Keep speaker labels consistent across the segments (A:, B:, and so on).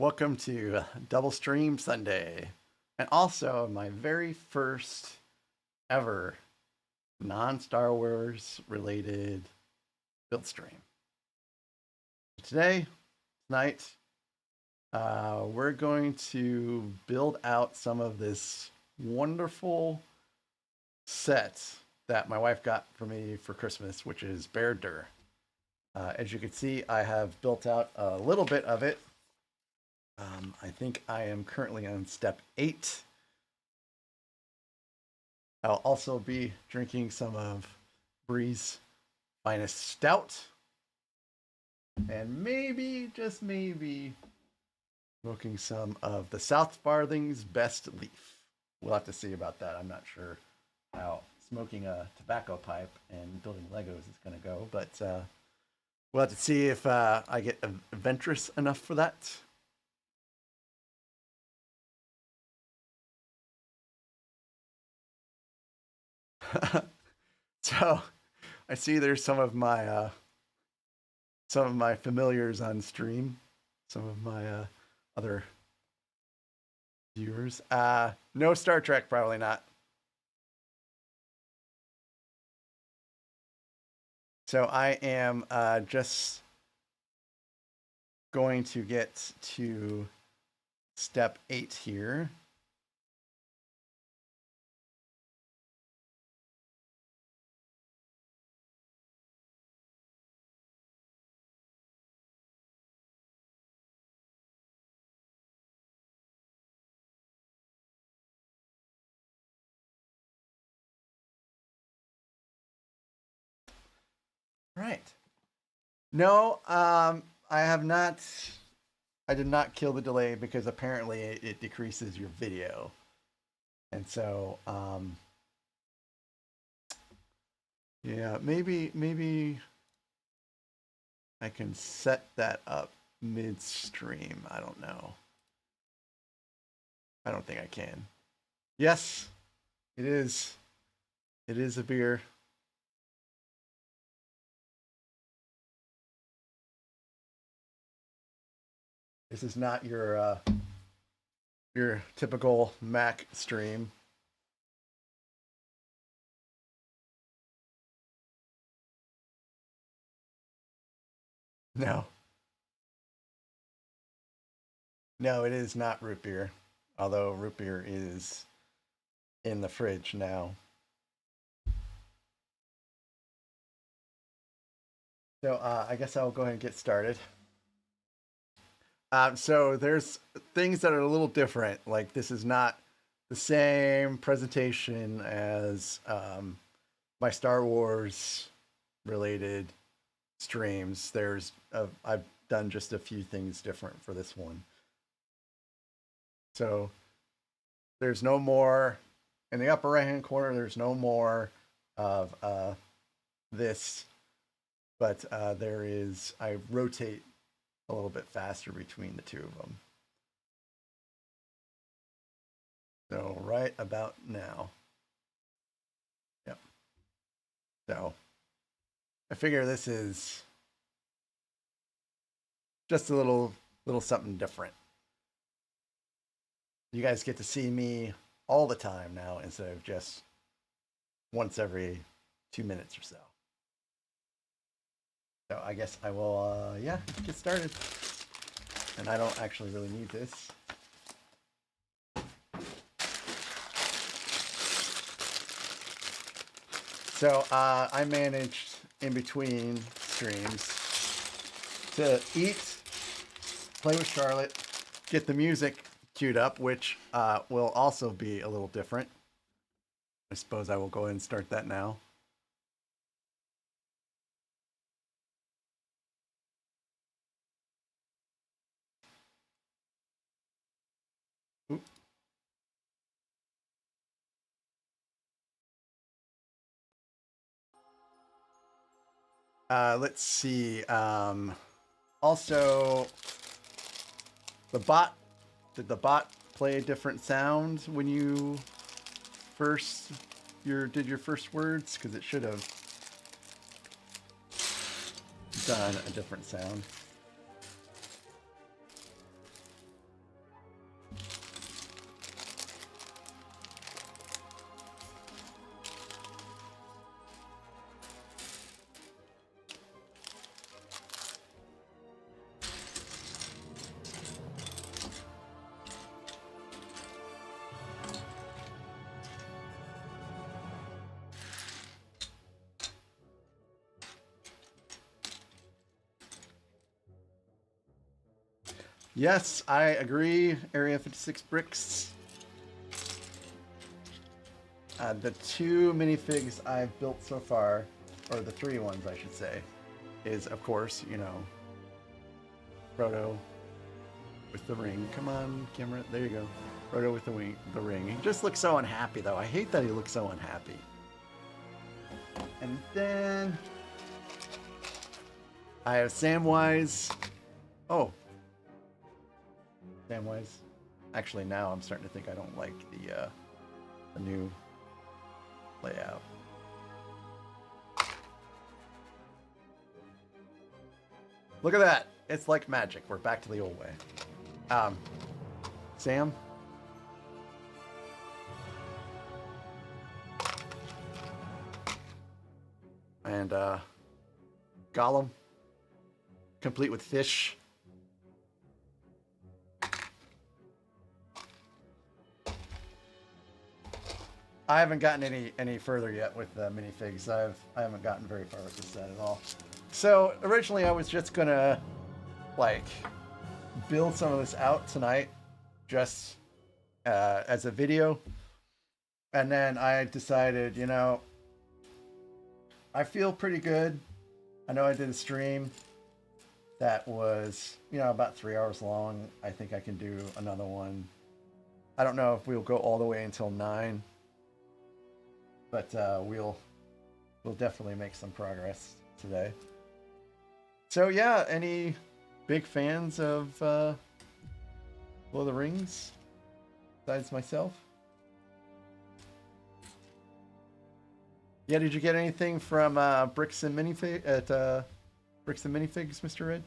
A: Welcome to Double Stream Sunday, and also my very first ever non-Star Wars related build stream. Tonight, we're going to build out some of this wonderful set that my wife got for me for Christmas, which is Barad-dûr. As you can see, I have built out a little bit of it. I think I am currently on step 8. I'll also be drinking some of Bree's finest stout. And maybe, just maybe, smoking some of the South Farthing's best leaf. We'll have to see about that. I'm not sure how smoking a tobacco pipe and building Legos is going to go, but we'll have to see if I get adventurous enough for that. So I see there's some of my familiars on stream, some of my other viewers. No Star Trek, probably not. So I am just going to get to step 8 here. Right. No, I have not. I did not kill the delay because apparently it decreases your video. And so, yeah, maybe I can set that up midstream. I don't know. I don't think I can. Yes, it is. It is a beer. This is not your typical Mac stream. No. No, it is not root beer. Although root beer is in the fridge now. So I guess I'll go ahead and get started. So there's things that are a little different. Like this is not the same presentation as my Star Wars related streams. I've done just a few things different for this one. So there's no more in the upper right hand corner. There's no more of this, but there is. I rotate a little bit faster between the two of them. So right about now. Yep. So I figure this is just a little something different. You guys get to see me all the time now instead of just once every 2 minutes or so. So I guess I will, yeah, get started. And I don't actually really need this. So I managed in between streams to eat, play with Charlotte, get the music queued up, which will also be a little different. I suppose I will go ahead and start that now. Let's see. Also, did the bot play a different sound when you did your first words? Because it should have done a different sound. Yes, I agree. Area 56 bricks. The 2 minifigs I've built so far, or the 3 ones I should say, is of course, you know, Frodo with the ring. Come on, camera. There you go. Frodo with the ring. He just looks so unhappy though. I hate that he looks so unhappy. And then I have Samwise. Oh. Samwise. Actually, now I'm starting to think I don't like the new layout. Look at that. It's like magic. We're back to the old way. Sam. And Gollum. Complete with fish. I haven't gotten any further yet with the minifigs. I haven't gotten very far with this set at all. So originally I was just gonna like build some of this out tonight, just as a video, and then I decided, you know, I feel pretty good. I know I did a stream that was, you know, about 3 hours long. I think I can do another one. I don't know if we'll go all the way until 9. But we'll definitely make some progress today. So yeah, any big fans of Lord of the Rings besides myself? Yeah, did you get anything from Bricks and Minifigs, Mr. Red?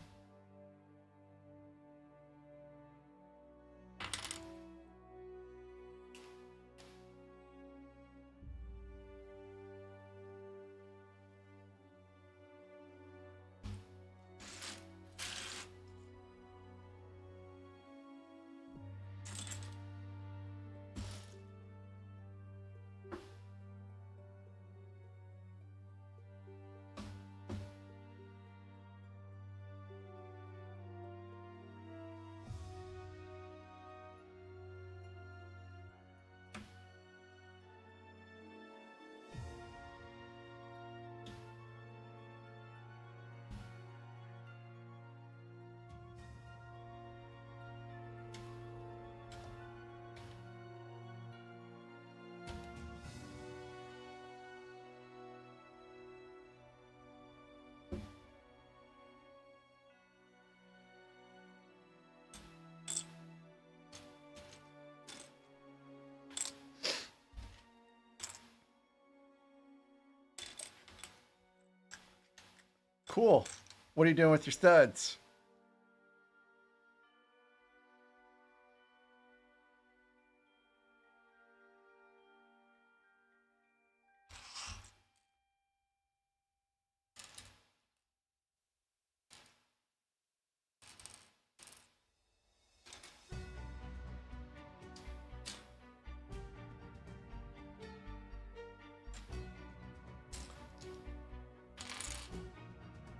A: Cool. What are you doing with your studs?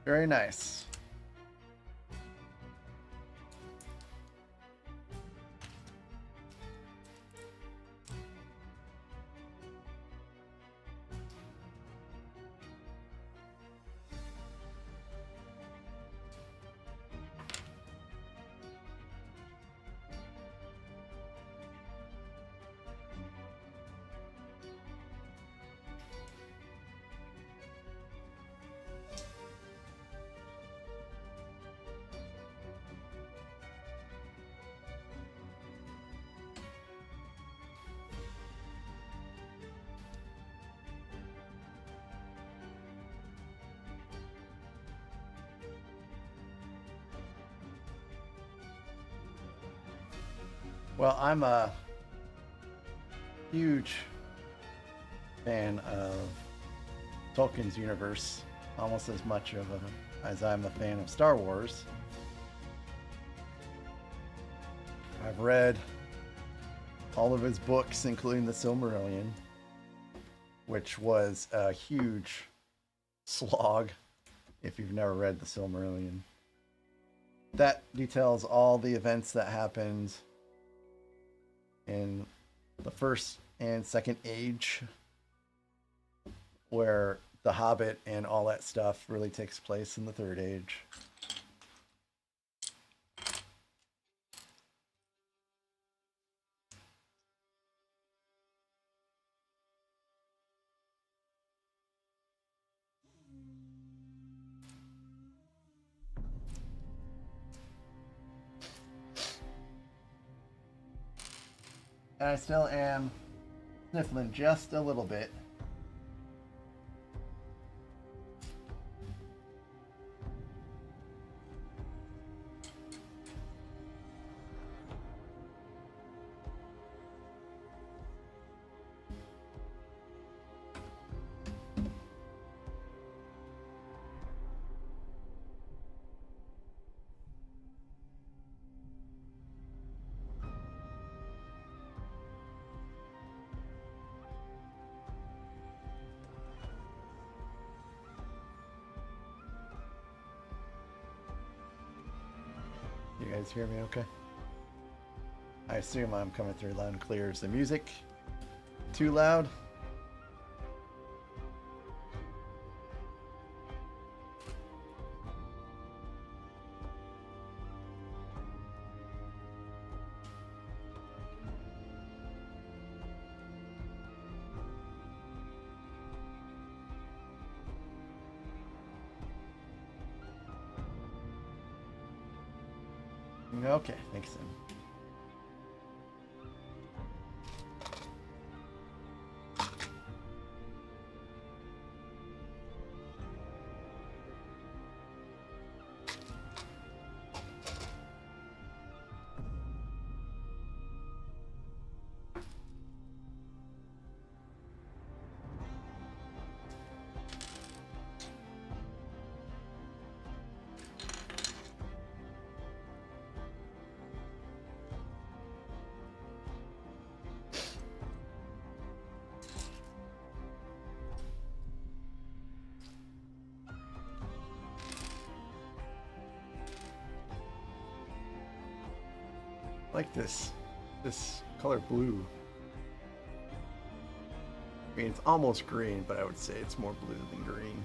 A: Very nice. Well, I'm a huge fan of Tolkien's universe, almost as much of as I'm a fan of Star Wars. I've read all of his books, including the Silmarillion, which was a huge slog if you've never read the Silmarillion. that details all the events that happened in the first and second age, where the Hobbit and all that stuff really takes place in the third age. And I still am sniffling just a little bit. You guys hear me okay? I assume I'm coming through loud and clear. Is the music too loud? Okay, thanks then. I like this color blue. I mean, it's almost green, but I would say it's more blue than green.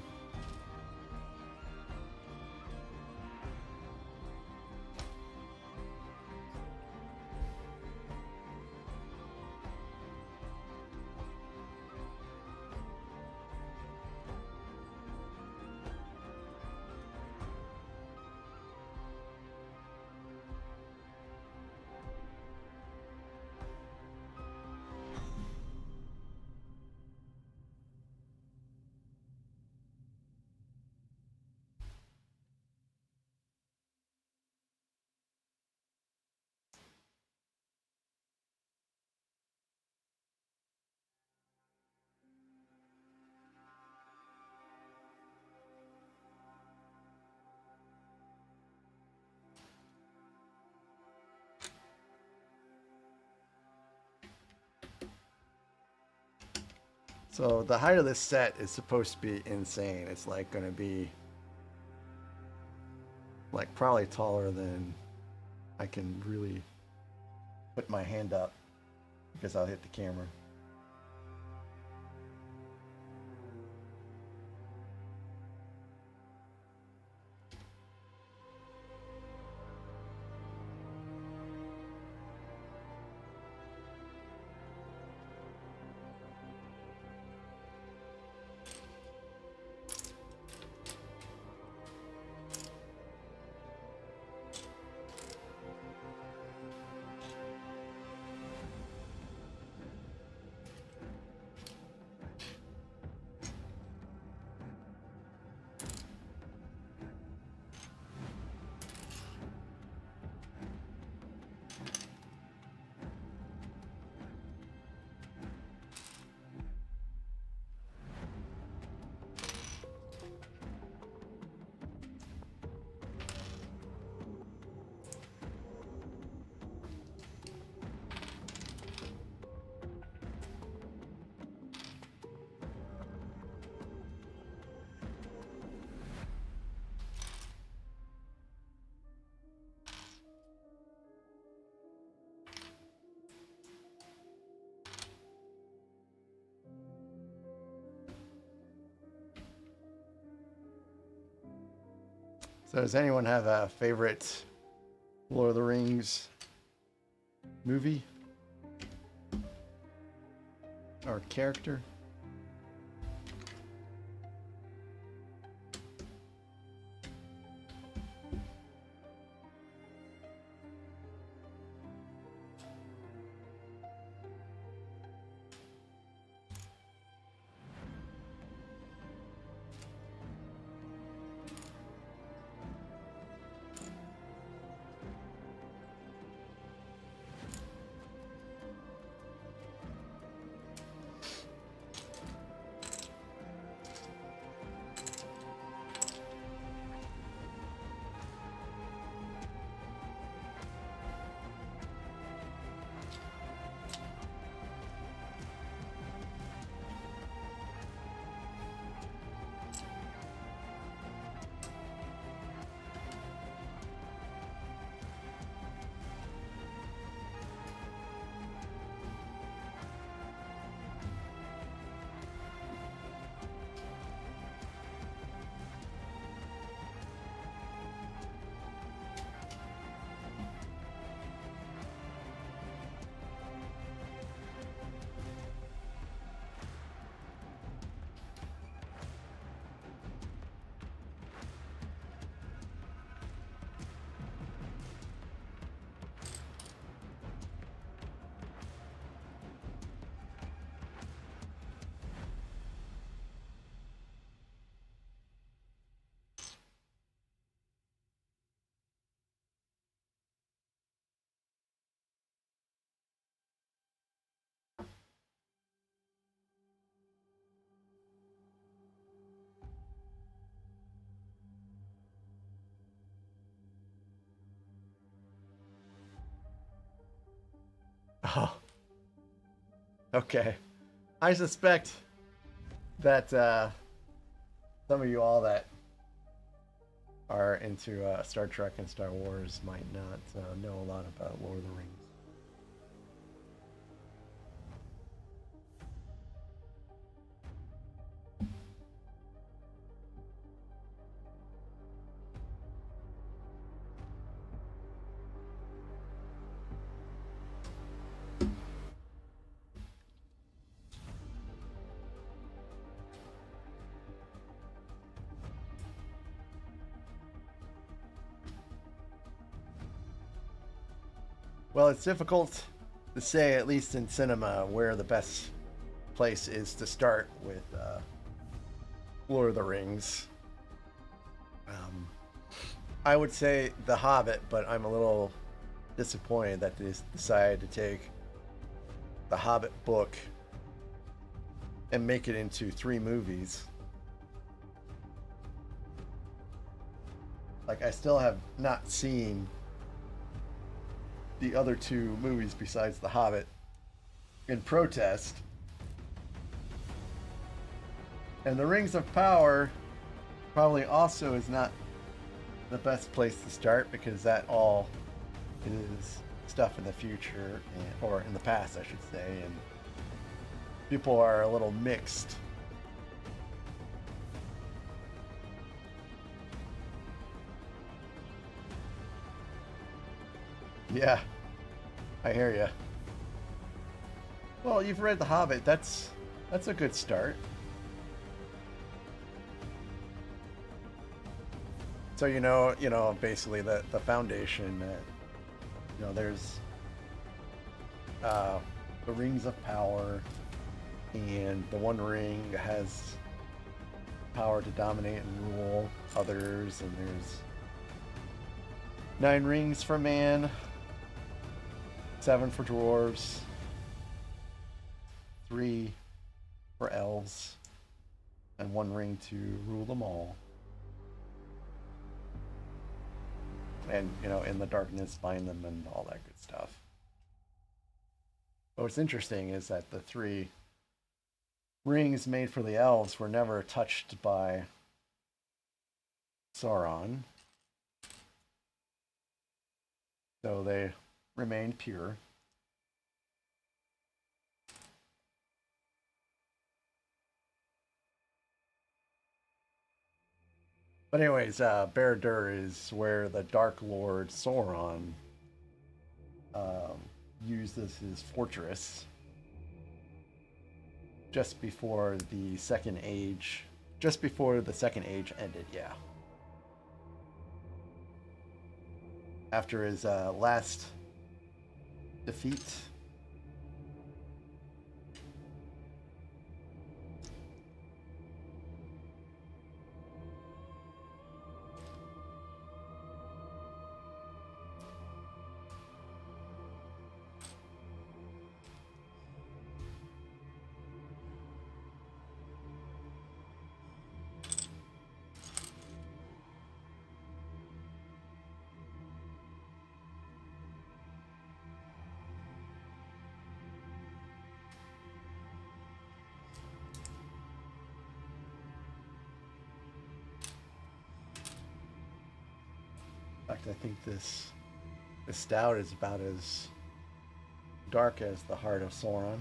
A: So the height of this set is supposed to be insane. It's like going to be like probably taller than I can really put my hand up because I'll hit the camera. So does anyone have a favorite Lord of the Rings movie or character? Oh, okay. I suspect that some of you all that are into Star Trek and Star Wars might not know a lot about Lord of the Rings. Well, it's difficult to say, at least in cinema, where the best place is to start with Lord of the Rings. I would say The Hobbit, but I'm a little disappointed that they decided to take the Hobbit book and make it into 3 movies. Like, I still have not seen the other 2 movies besides The Hobbit in protest. And The Rings of Power probably also is not the best place to start, because that all is stuff in the future, or in the past, I should say, and people are a little mixed. Yeah, I hear you. Well, you've read The Hobbit. That's a good start. So basically the foundation. There's the Rings of Power, and the One Ring has power to dominate and rule others, and there's 9 rings for man, 7 for dwarves, 3 for elves, and 1 ring to rule them all. And, in the darkness find them and all that good stuff. But what's interesting is that the 3 rings made for the elves were never touched by Sauron. So they remained pure. But anyways, Barad-dûr is where the Dark Lord Sauron um, uses his fortress just before the Second Age. Just before the Second Age ended, yeah. After his last defeat. In fact, I think this stout is about as dark as the heart of Sauron.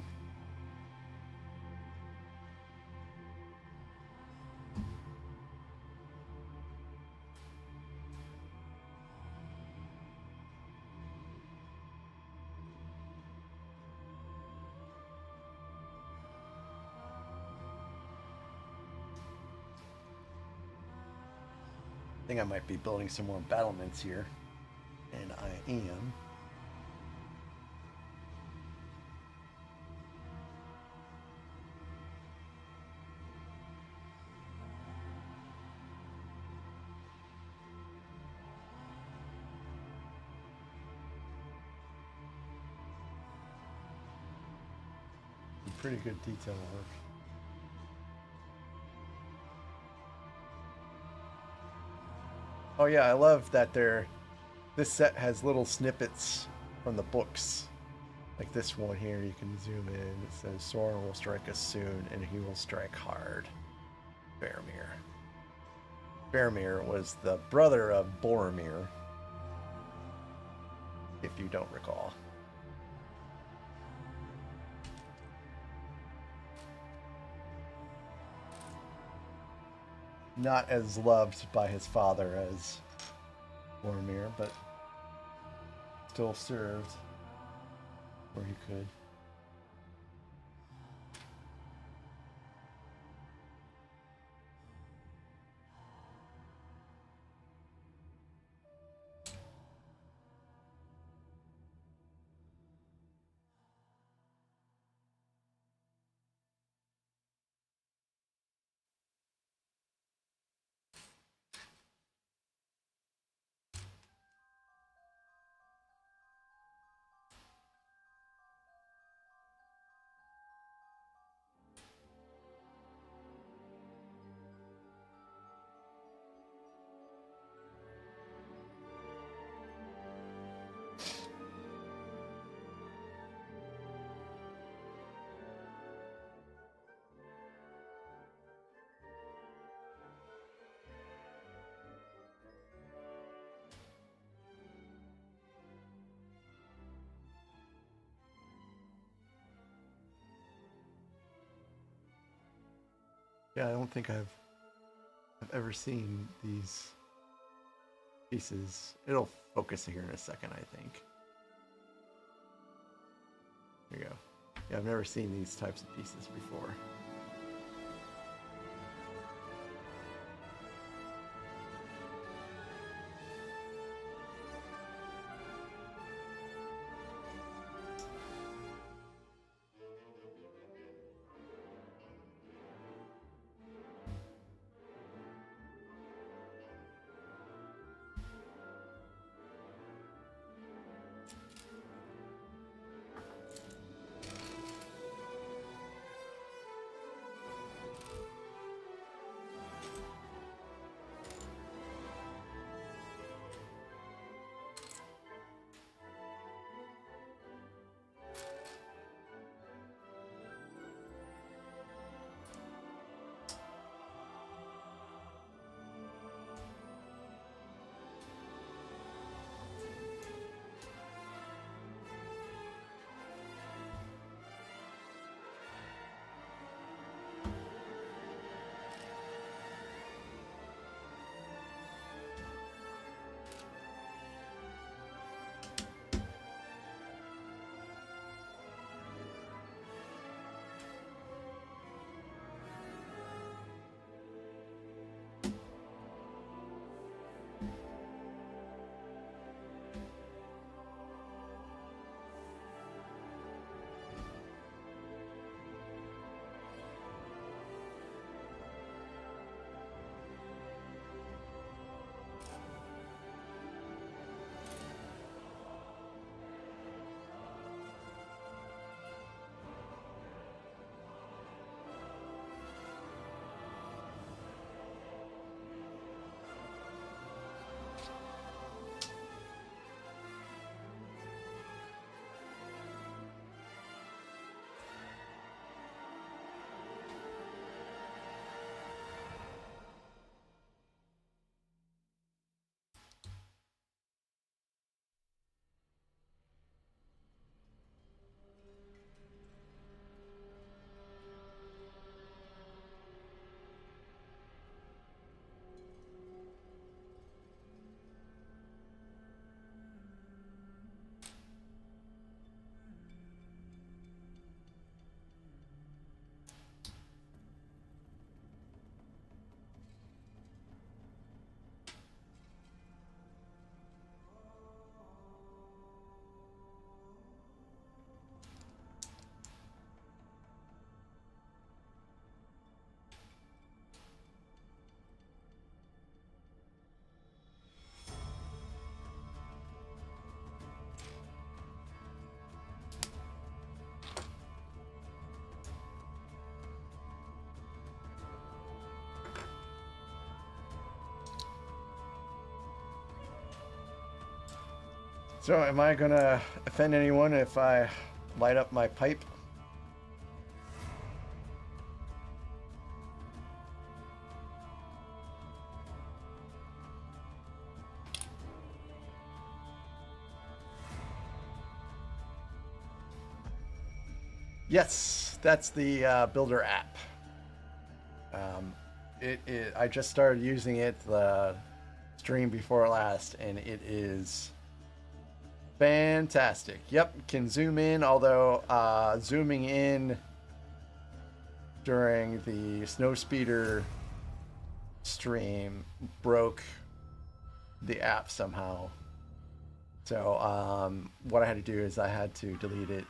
A: I think I might be building some more battlements here. And I am. Pretty good detail work. Oh yeah, I love that this set has little snippets from the books. Like this one here, you can zoom in. It says Sauron will strike us soon, and he will strike hard. Faramir. Faramir was the brother of Boromir, if you don't recall. Not as loved by his father as Boromir, but still served where he could. Yeah, I don't think I've ever seen these pieces. It'll focus here in a second, I think. There you go. Yeah, I've never seen these types of pieces before. So am I gonna offend anyone if I light up my pipe? Yes, that's the Builder app. I just started using it the stream before last, and it is fantastic. Yep, can zoom in, although zooming in during the Snowspeeder stream broke the app somehow. So what I had to do is I had to delete it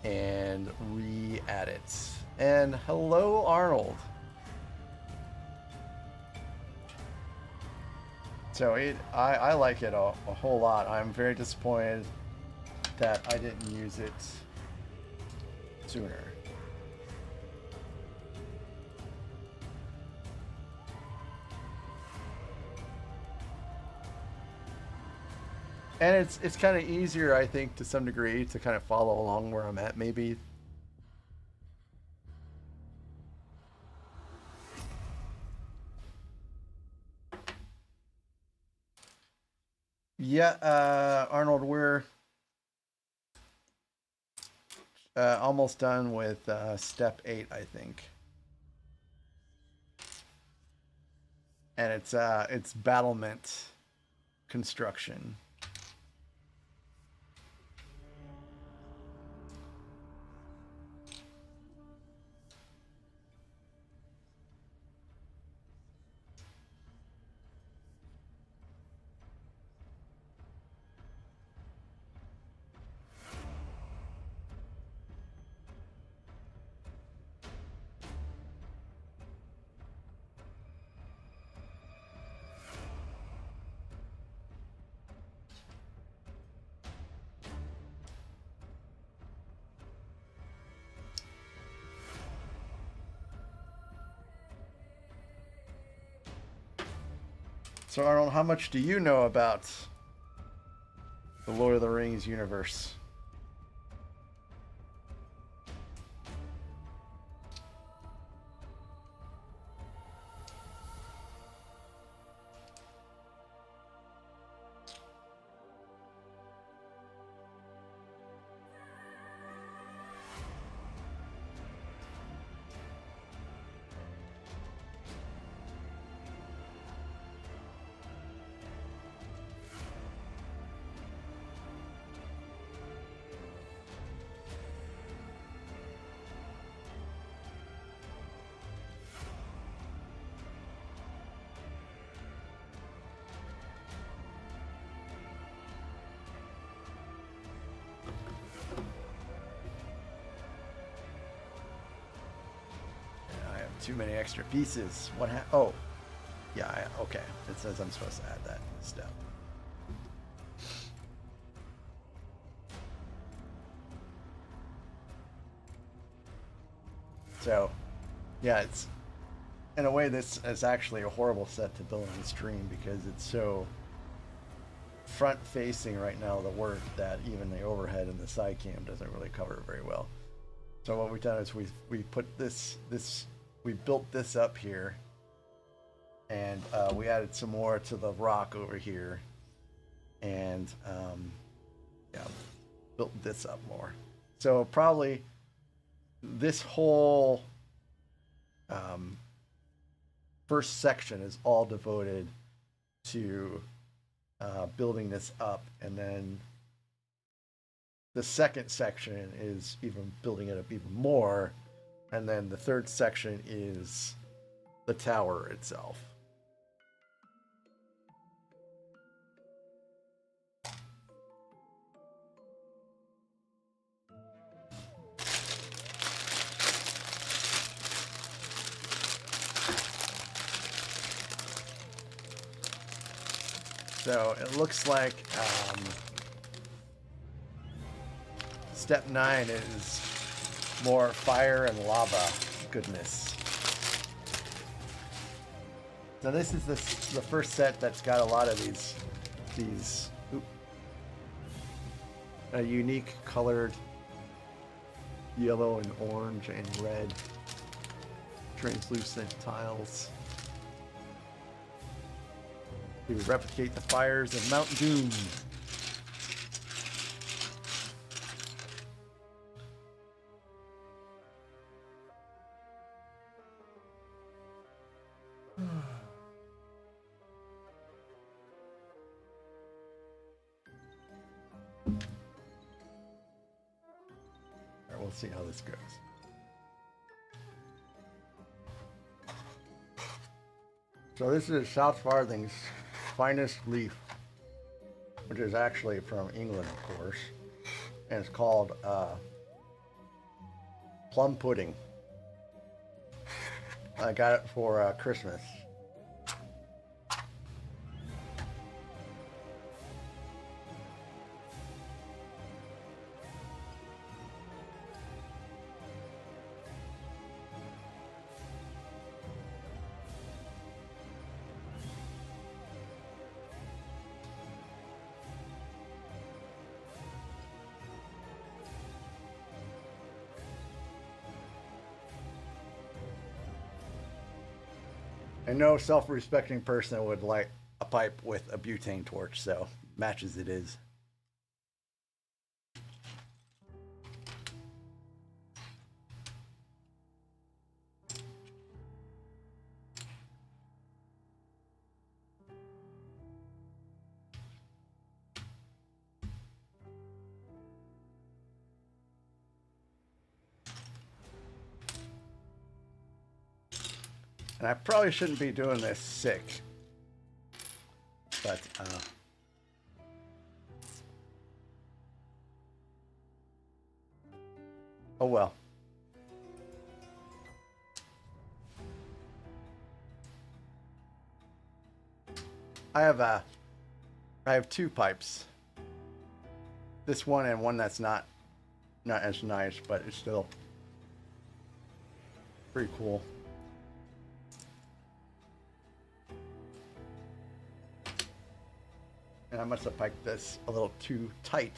A: and re-add it. And hello, Arnold. So I like it a whole lot. I'm very disappointed that I didn't use it sooner. And it's kind of easier, I think, to some degree, to kind of follow along where I'm at, maybe. Yeah, Arnold, we're almost done with step 8, I think. And it's battlement construction. So Arnold, how much do you know about the Lord of the Rings universe? Too many extra pieces. What oh, yeah, okay. It says I'm supposed to add that step. So, yeah, it's in a way this is actually a horrible set to build on stream because it's so front facing right now, the work, that even the overhead and the side cam doesn't really cover it very well. So what we've done is we put we built this up here, and we added some more to the rock over here, and yeah, built this up more. So probably this whole first section is all devoted to building this up, and then the second section is even building it up even more. And then the third section is the tower itself. So it looks like step 9 is more fire and lava goodness. So this is the first set that's got a lot of these a unique colored yellow and orange and red translucent tiles to replicate the fires of Mount Doom. Alright, we'll see how this goes. So this is South Farthing's finest leaf, which is actually from England, of course, and it's called plum pudding. I got it for Christmas. And no self-respecting person would light a pipe with a butane torch, so matches it is. And I probably shouldn't be doing this sick, but oh well. I have two pipes. This one and one that's not as nice, but it's still pretty cool. And I must have piped this a little too tight.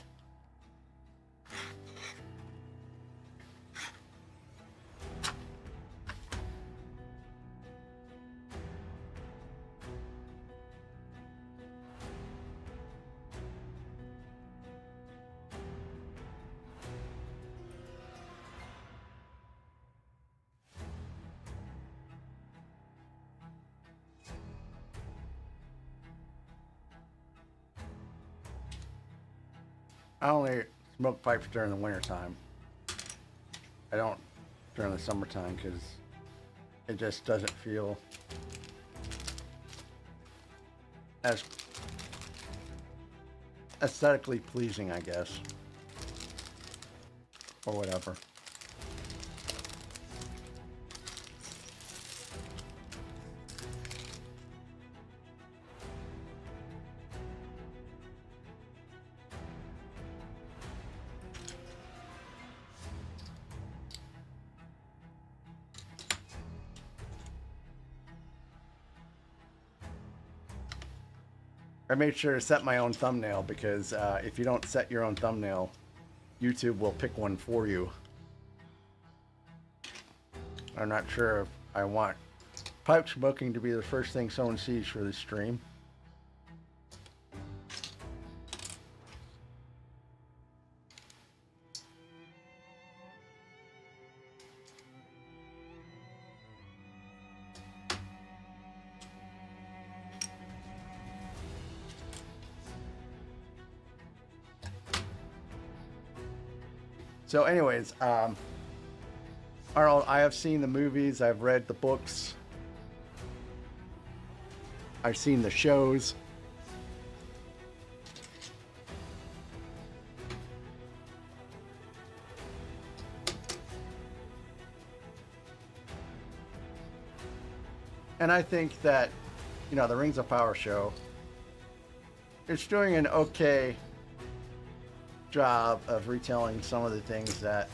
A: I only smoke pipes during the winter time. I don't during the summertime because it just doesn't feel as aesthetically pleasing, I guess, or whatever. I made sure to set my own thumbnail because if you don't set your own thumbnail, YouTube will pick one for you. I'm not sure if I want pipe smoking to be the first thing someone sees for this stream. So anyways, Arnold, I have seen the movies, I've read the books, I've seen the shows. And I think that, you know, the Rings of Power show, it's doing an okay job of retelling some of the things that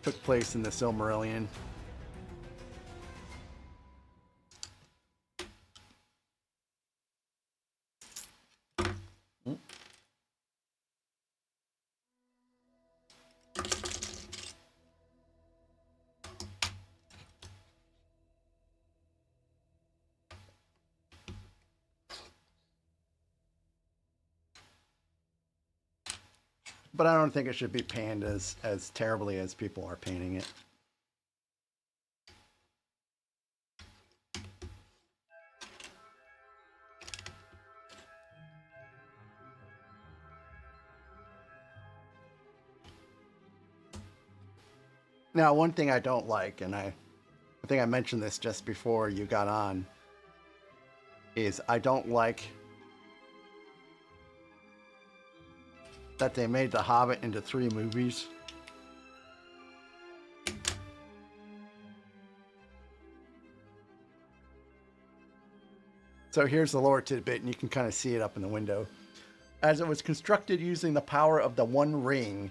A: took place in the Silmarillion. But I don't think it should be panned as terribly as people are painting it. Now, one thing I don't like, and I think I mentioned this just before you got on, is I don't like that they made The Hobbit into 3 movies. So here's the lore tidbit, and you can kind of see it up in the window. As it was constructed using the power of the One Ring,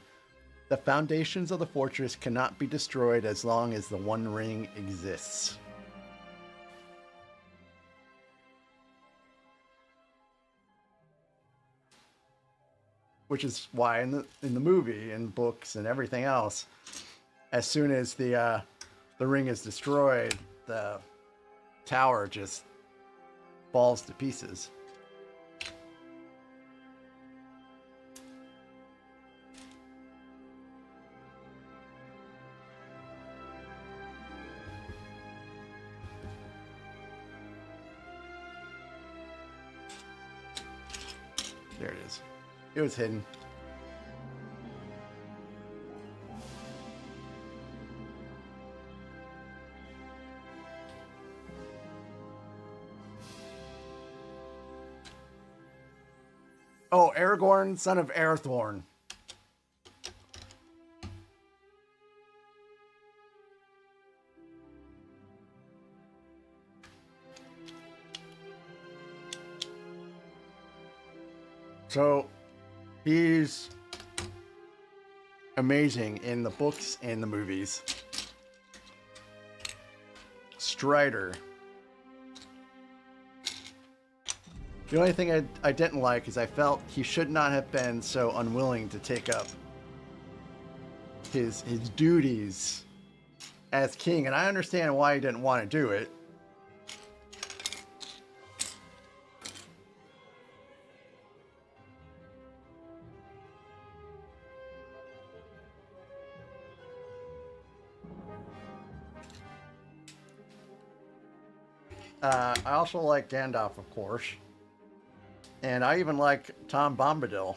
A: the foundations of the fortress cannot be destroyed as long as the One Ring exists. Which is why in the movie and books and everything else, as soon as the ring is destroyed, the tower just falls to pieces. There it is. It was hidden. Oh, Aragorn, son of Arathorn. So, he's amazing in the books and the movies. Strider. The only thing I didn't like is I felt he should not have been so unwilling to take up his duties as king, and I understand why he didn't want to do it. I also like Gandalf, of course. And I even like Tom Bombadil.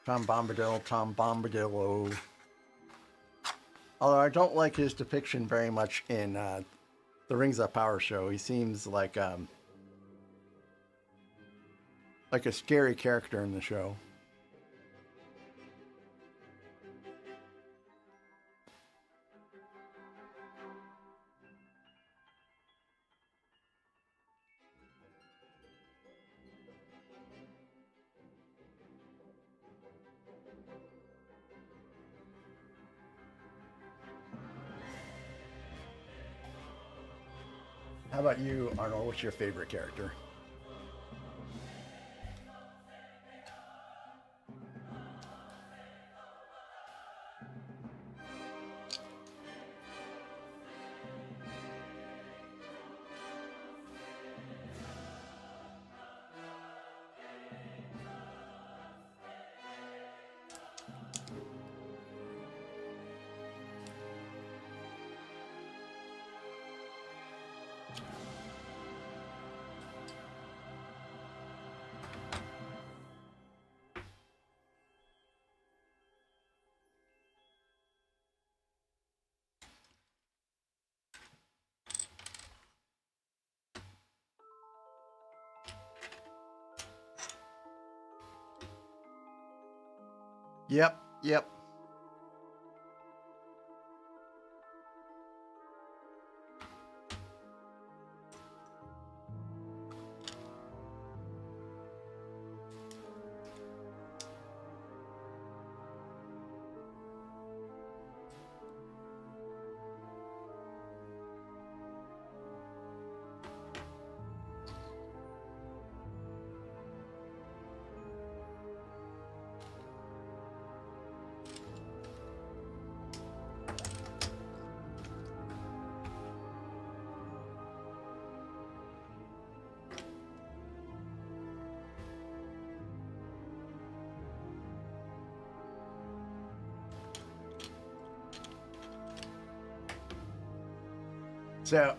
A: Tom Bombadillo. Although I don't like his depiction very much in the Rings of Power show. He seems like a scary character in the show. How about you, Arnold? What's your favorite character? Yep. So,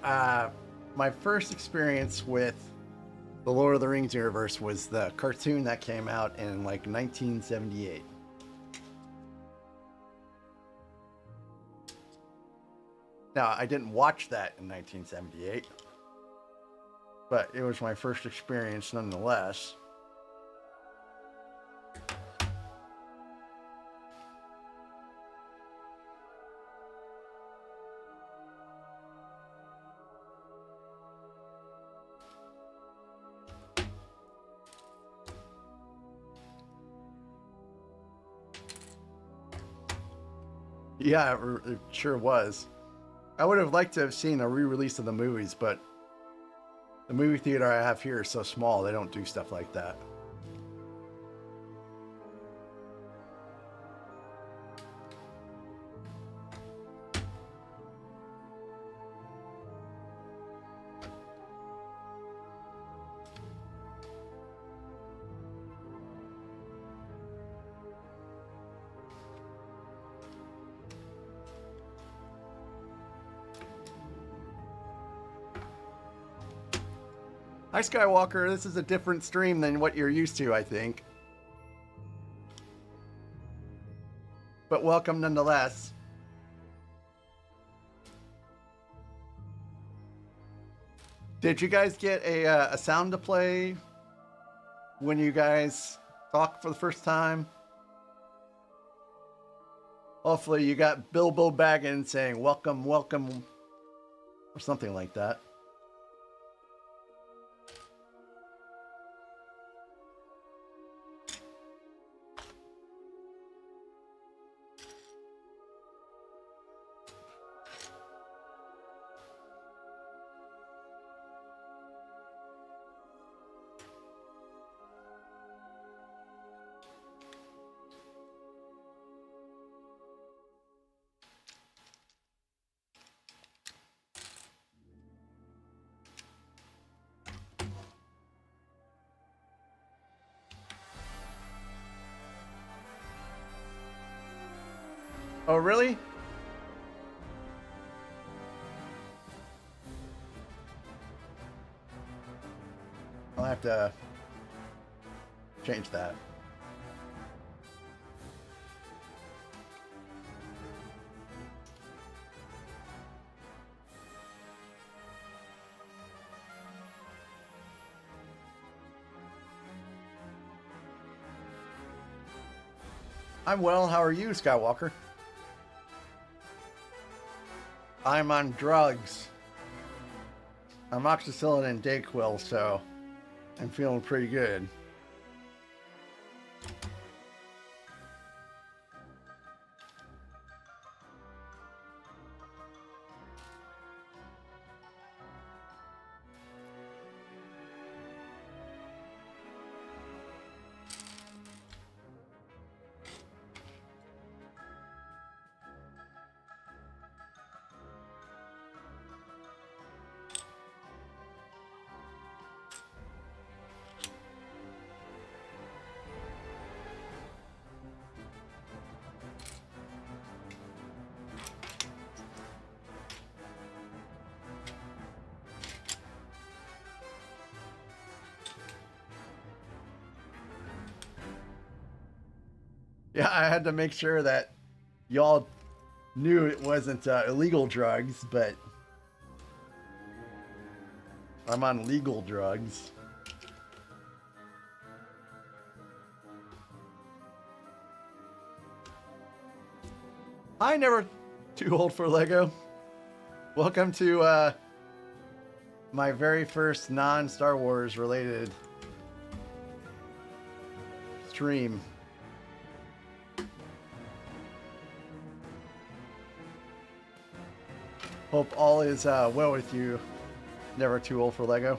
A: my first experience with the Lord of the Rings universe was the cartoon that came out in like 1978. Now, I didn't watch that in 1978, but it was my first experience nonetheless. Yeah, it sure was. I would have liked to have seen a re-release of the movies, but the movie theater I have here is so small, they don't do stuff like that. Hi, Skywalker. This is a different stream than what you're used to, I think. But welcome nonetheless. Did you guys get a sound to play when you guys talked for the first time? Hopefully you got Bilbo Baggins saying welcome, welcome, or something like that. Oh, really? I'll have to change that. I'm well. How are you, Skywalker? I'm on drugs. Amoxicillin and Dayquil, so I'm feeling pretty good. Yeah, I had to make sure that y'all knew it wasn't illegal drugs, but I'm on legal drugs. Hi, never too old for Lego. Welcome to my very first non-Star Wars related stream. Hope all is well with you, never too old for Lego.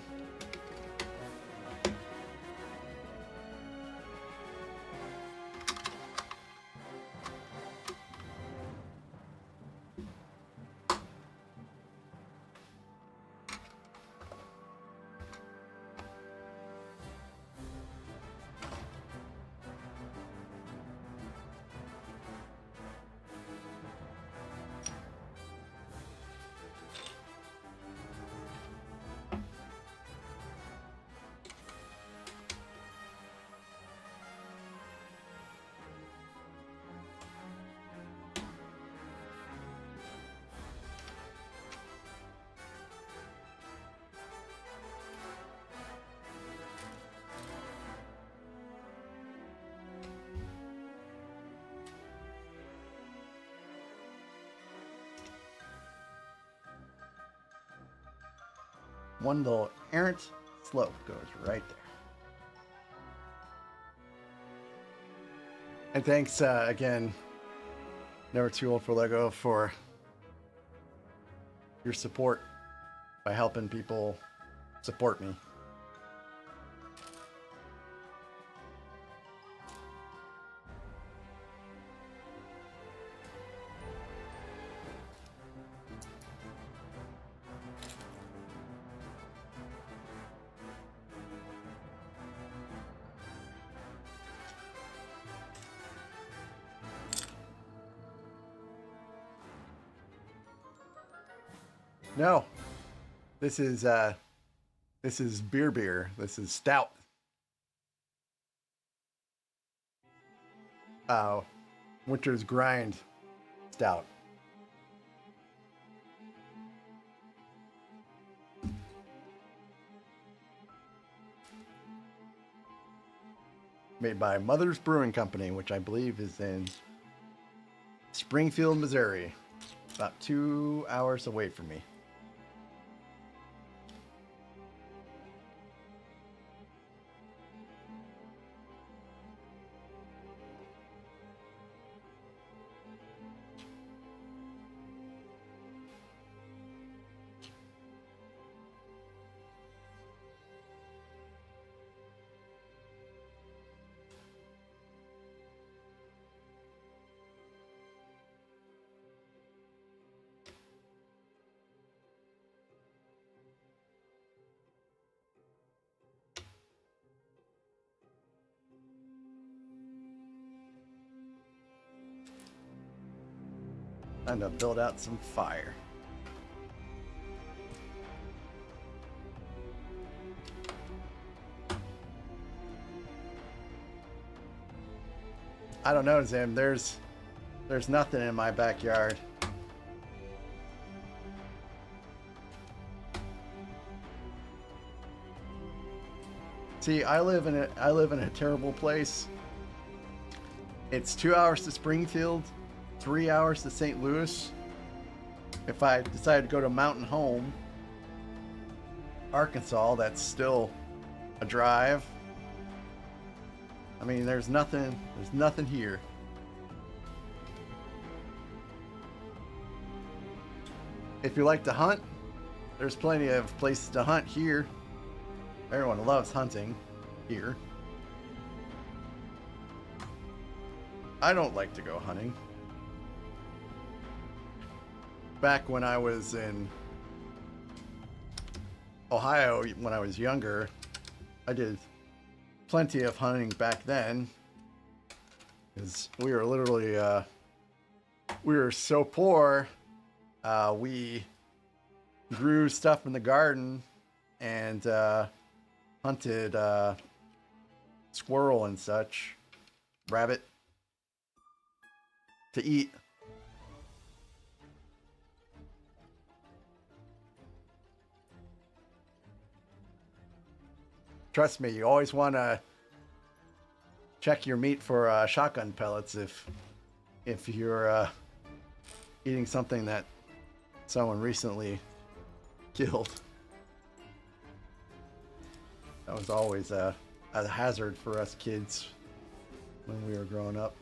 A: one little errant slope goes right there. And thanks again, Never Too Old for Lego, for your support by helping people support me. No, this is beer. This is stout. Winter's Grind stout. Made by Mother's Brewing Company, which I believe is in Springfield, Missouri, about 2 hours away from me. Time to build out some fire. I don't know, Zim. There's nothing in my backyard. See, I live in a terrible place. It's 2 hours to Springfield, 3 hours to St. Louis. If I decide to go to Mountain Home, Arkansas, that's still a drive. I mean, there's nothing here. If you like to hunt, there's plenty of places to hunt here. Everyone loves hunting here. I don't like to go hunting. Back when I was in Ohio, when I was younger, I did plenty of hunting back then. Because we were literally, we were so poor, we grew stuff in the garden and hunted squirrel and such, rabbit, to eat. Trust me, you always want to check your meat for shotgun pellets if you're eating something that someone recently killed. That was always a hazard for us kids when we were growing up.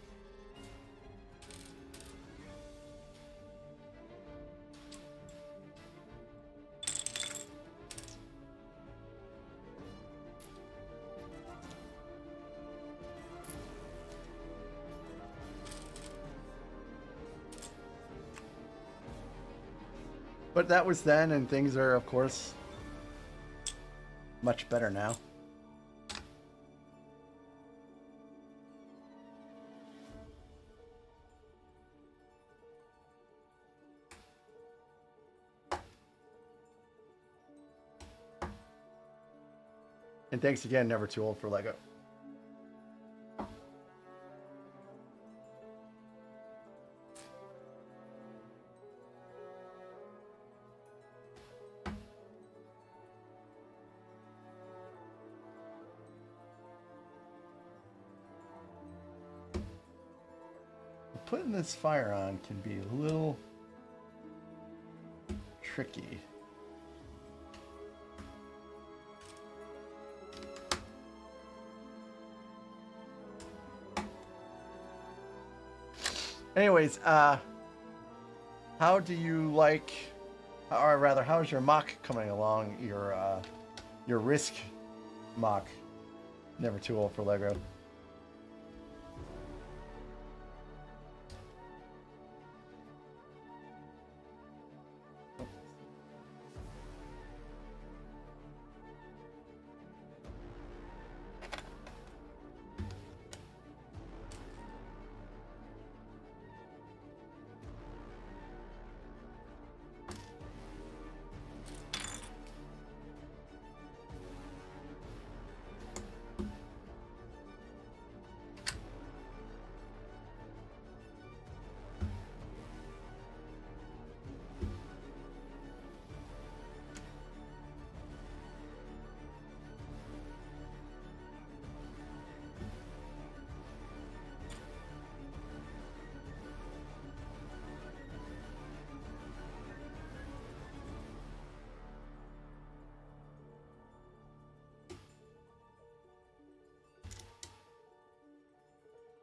A: But that was then, and things are, of course, much better now. And thanks again, Never Too Old for Lego. Putting this fire on can be a little tricky. Anyways, how do you like, or rather, how's your mock coming along? Your Risk mock. Never too old for Lego.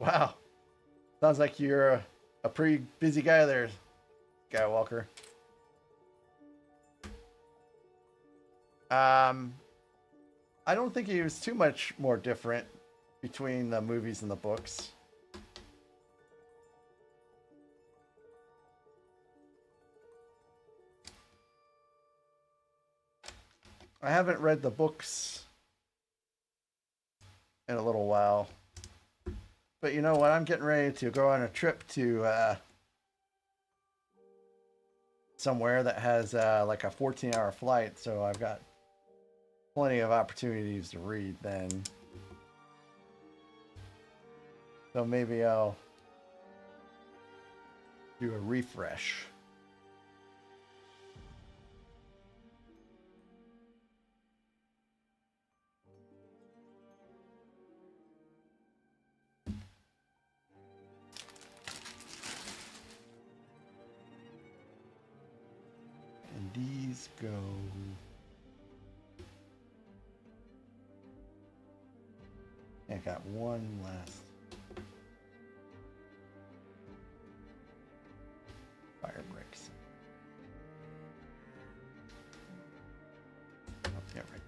A: Wow. Sounds like you're a pretty busy guy there, Skywalker. I don't think he was too much more different between the movies and the books. I haven't read the books in a little while. But you know what? I'm getting ready to go on a trip to somewhere that has like a 14-hour flight, so I've got plenty of opportunities to read then. So maybe I'll do a refresh. And these go... I got one last fire bricks. Oh, yeah, right.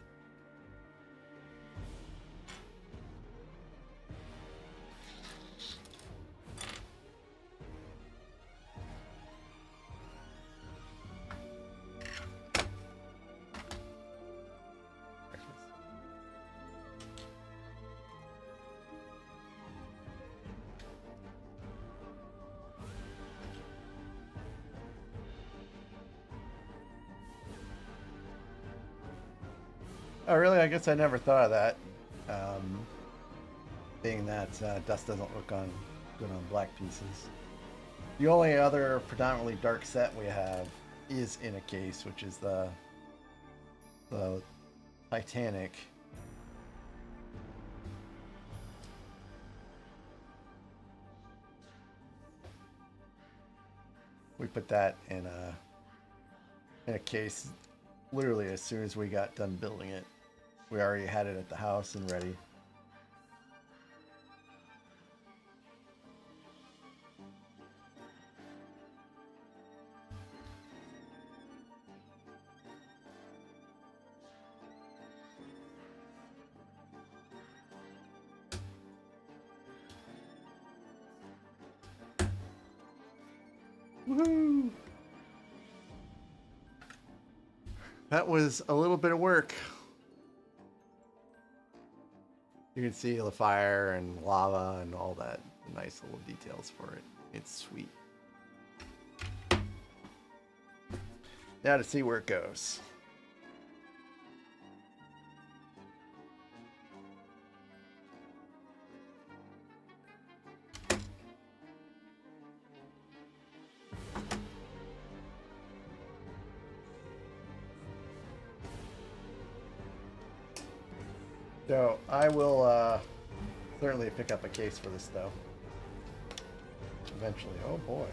A: Oh, really? I guess I never thought of that. Being that dust doesn't look on good on black pieces. The only other predominantly dark set we have is in a case, which is the Titanic. We put that in a case literally as soon as we got done building it. We already had it at the house and ready. Woohoo! That was a little bit of work. You can see the fire and lava and all that nice little details for it. It's sweet. Now to see where it goes. So I will certainly pick up a case for this though. Eventually. Oh boy.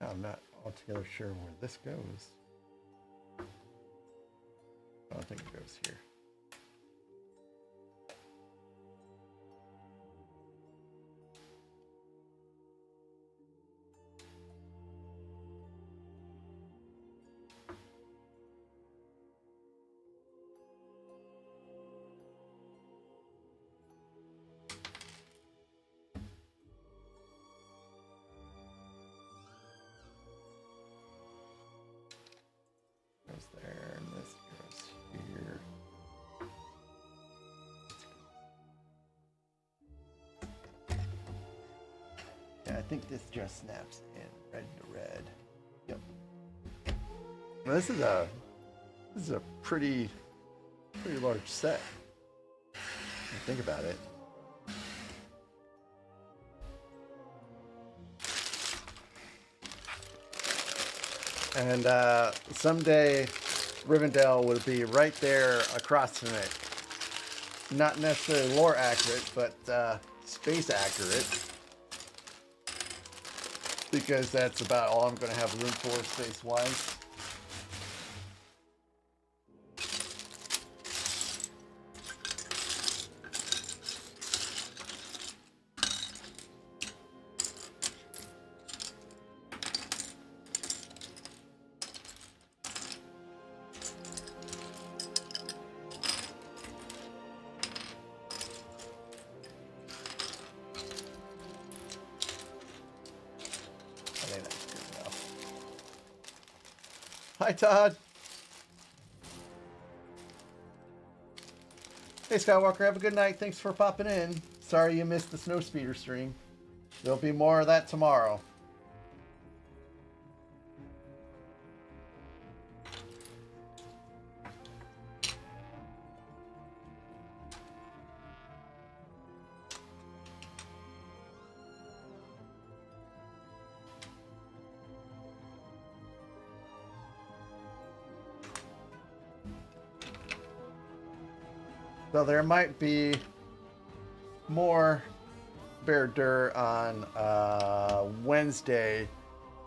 A: I'm not altogether sure where this goes. I don't think it goes here. Goes there, and this goes here. Yeah, I think this just snaps in red to red. Yep. Well, this is a pretty large set. If you think about it. And someday Rivendell would be right there across from it. Not necessarily lore accurate, but space accurate. Because that's about all I'm going to have room for space-wise. Hi, Todd. Hey, Skywalker. Have a good night. Thanks for popping in. Sorry you missed the Snowspeeder stream. There'll be more of that tomorrow. So there might be more Barad-dûr on Wednesday,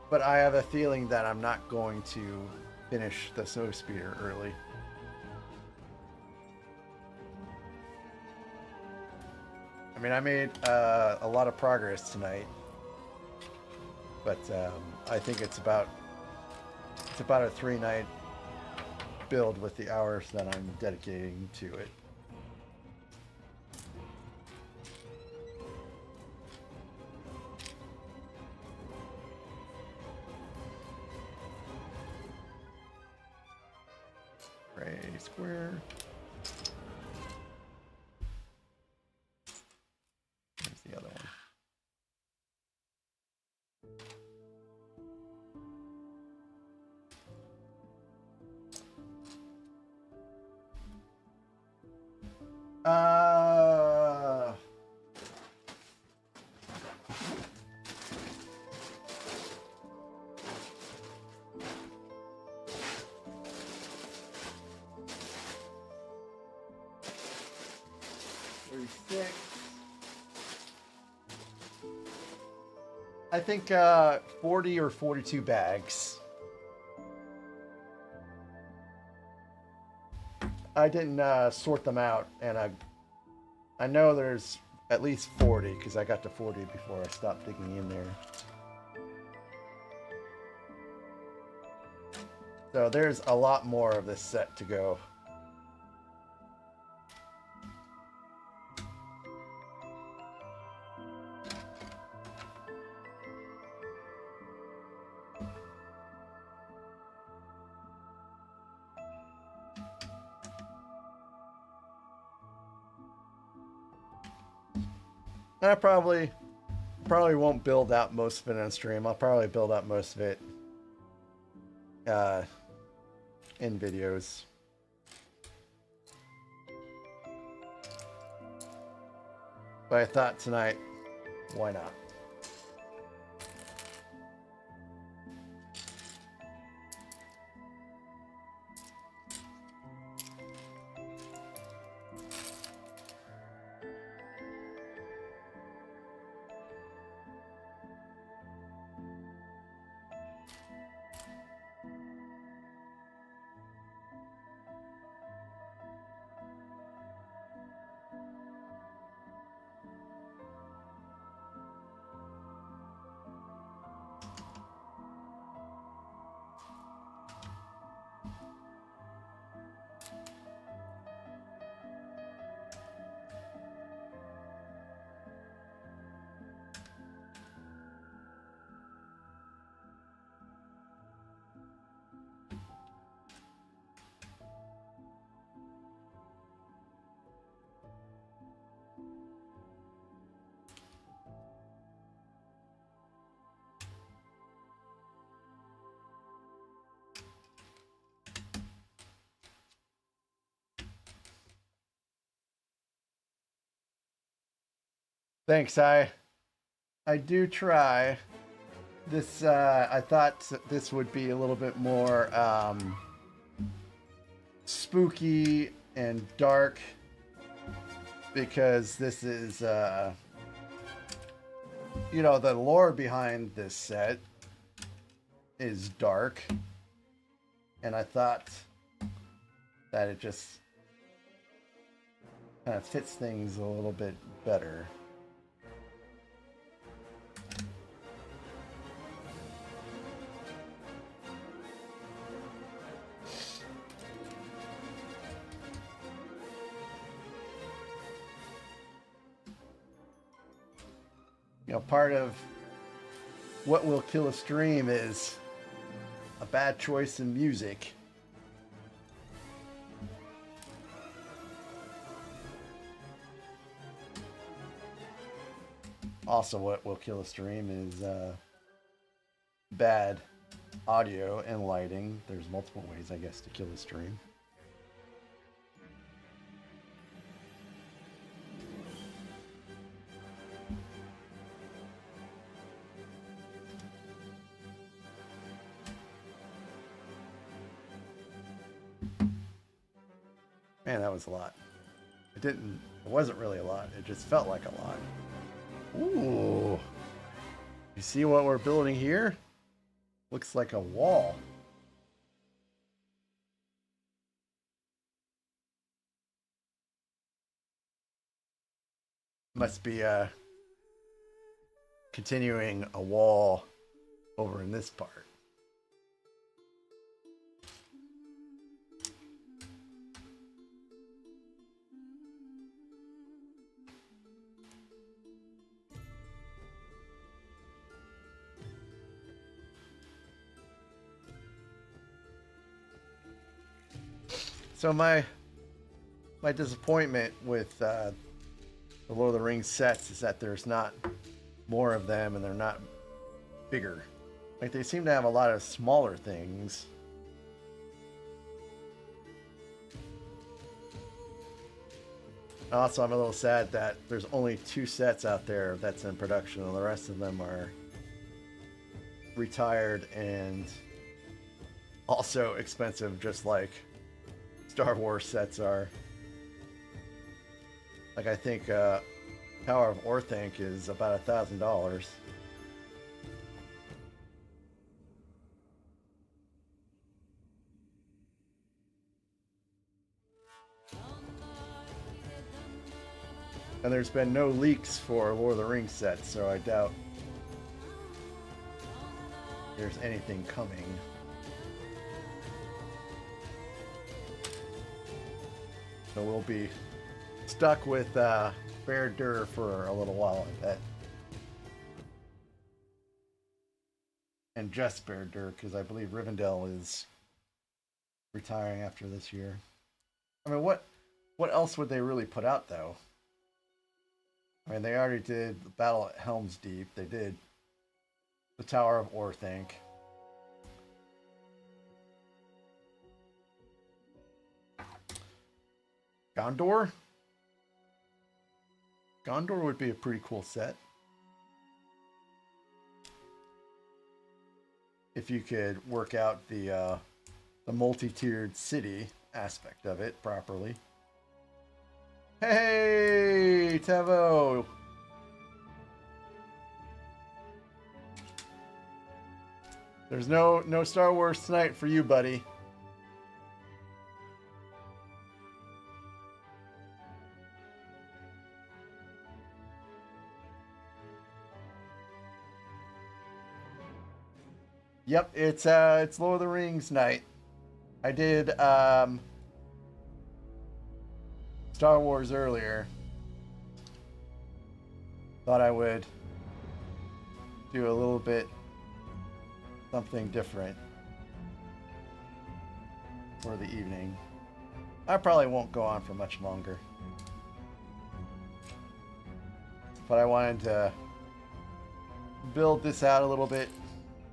A: but I have a feeling that I'm not going to finish the Snowspeeder early. I mean, I made a lot of progress tonight, but I think it's about a 3-night build with the hours that I'm dedicating to it. Gray square. Here's the other one. I think 40 or 42 bags. I didn't sort them out, and I know there's at least 40 because I got to 40 before I stopped digging in there. So there's a lot more of this set to go. I probably won't build out most of it on stream. I'll probably build out most of it in videos. But I thought tonight, why not? Thanks. I do try. This I thought this would be a little bit more spooky and dark because this is you know, the lore behind this set is dark, and I thought that it just kind of fits things a little bit better. You know, part of what will kill a stream is a bad choice in music. Also, what will kill a stream is bad audio and lighting. There's multiple ways, I guess, to kill a stream. Man, that was a lot. It wasn't really a lot. It just felt like a lot. Ooh. You see what we're building here? Looks like a wall. Must be continuing a wall over in this part. So my disappointment with the Lord of the Rings sets is that there's not more of them and they're not bigger. Like, they seem to have a lot of smaller things. Also, I'm a little sad that there's only 2 sets out there that's in production, and the rest of them are retired and also expensive, just like Star Wars sets are. Like, I think Tower of Orthanc is about $1,000. And there's been no leaks for Lord of the Rings sets, so I doubt there's anything coming. So we'll be stuck with Barad-dûr for a little while, I bet. And just Barad-dûr, because I believe Rivendell is retiring after this year. I mean, what else would they really put out, though? I mean, they already did the Battle at Helm's Deep. They did the Tower of Orthanc. Gondor? Gondor would be a pretty cool set. If you could work out the multi-tiered city aspect of it properly. Hey, Tevo! There's no Star Wars tonight for you, buddy. Yep, it's Lord of the Rings night. I did Star Wars earlier. Thought I would do a little bit something different for the evening. I probably won't go on for much longer. But I wanted to build this out a little bit.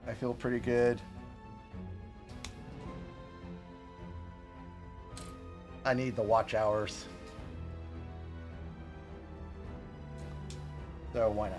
A: I feel pretty good. I need the watch hours. So why not?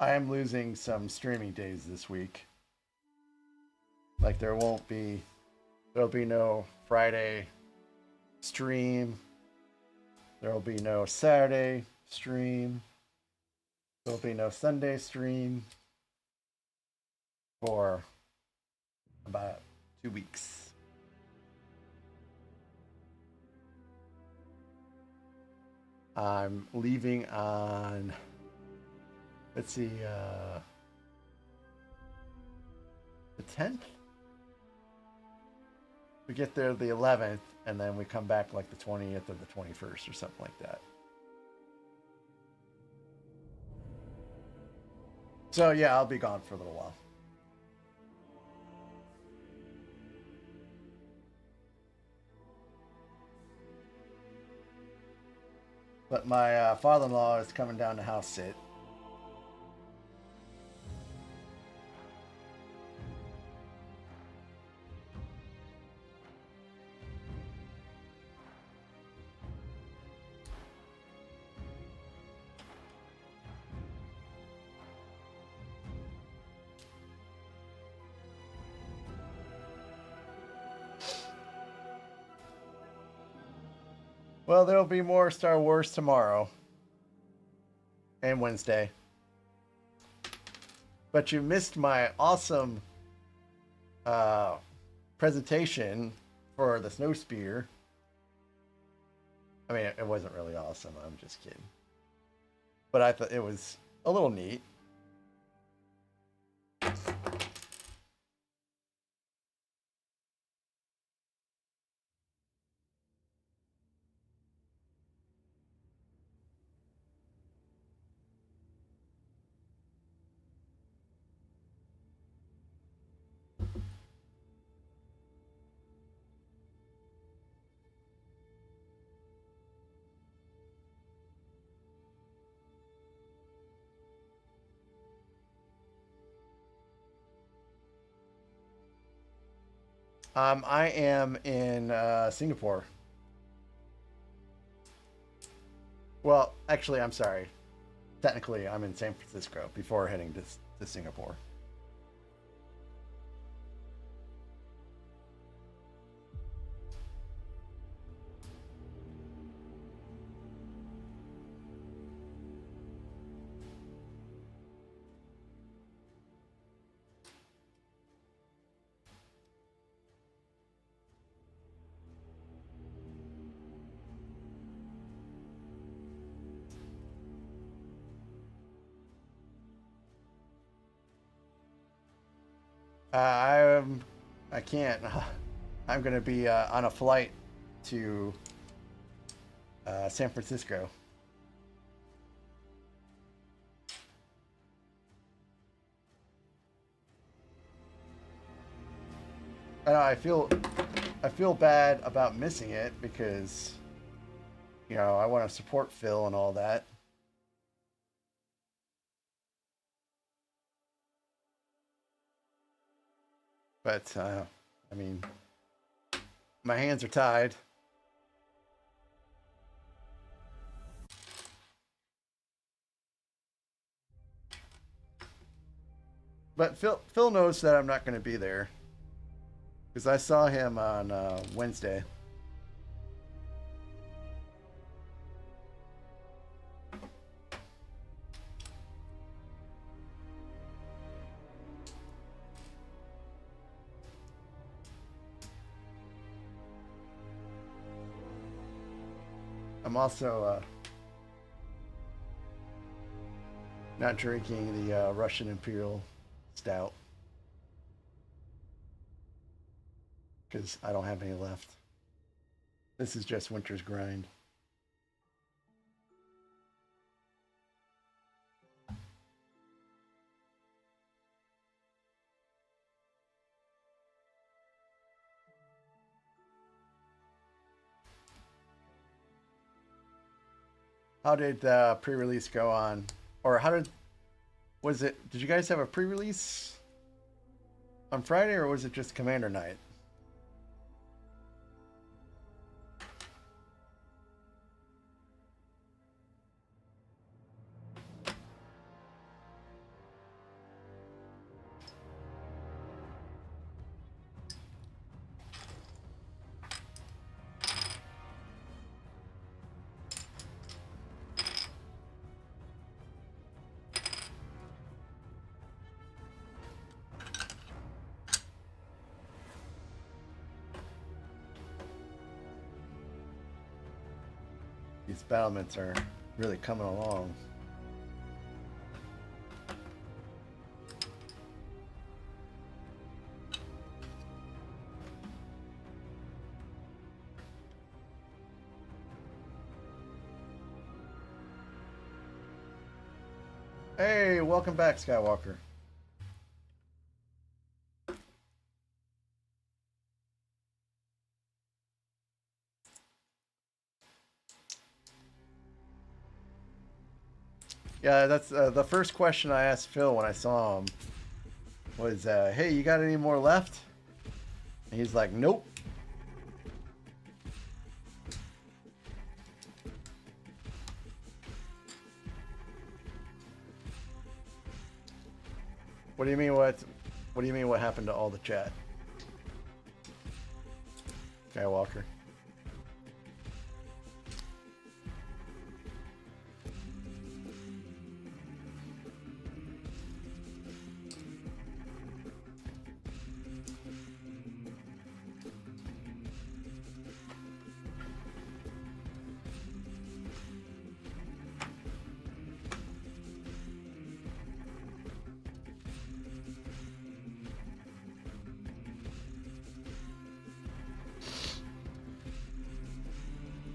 A: I am losing some streaming days this week. Like there'll be no Friday stream. There'll be no Saturday stream. There'll be no Sunday stream for about 2 weeks. I'm leaving on, let's see, the 10th. We get there the 11th, and then we come back like the 20th or the 21st or something like that. So yeah, I'll be gone for a little while. But my father-in-law is coming down to house sit. Well, there'll be more Star Wars tomorrow and Wednesday. But you missed my awesome presentation for the snow spear. I mean, it wasn't really awesome. I'm just kidding. But I thought it was a little neat. I am in Singapore. Well, actually, I'm sorry. Technically, I'm in San Francisco before heading to Singapore. I can't. I'm going to be on a flight to San Francisco. I feel bad about missing it because I want to support Phil and all that. But I mean, my hands are tied. But Phil knows that I'm not going to be there because I saw him on Wednesday. I'm also not drinking the Russian Imperial Stout because I don't have any left. This is just winter's grind. How did the pre-release go on? Or how did... Was it... Did you guys have a pre-release on Friday, or was it just Commander Night? These battlements are really coming along. Hey, welcome back, Skywalker. Yeah, that's the first question I asked Phil when I saw him was, hey, you got any more left? And he's like, nope. What do you mean what do you mean what happened to all the chat? Skywalker.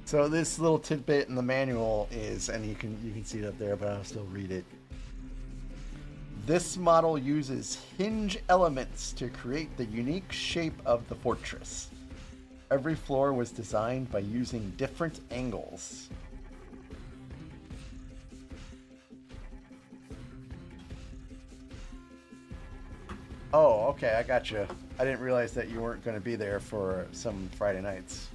A: So this little tidbit in the manual is, and you can see it up there, but I'll still read it. This model uses hinge elements to create the unique shape of the fortress. Every floor was designed by using different angles. Oh, okay, I got you. I didn't realize that you weren't going to be there for some Friday nights.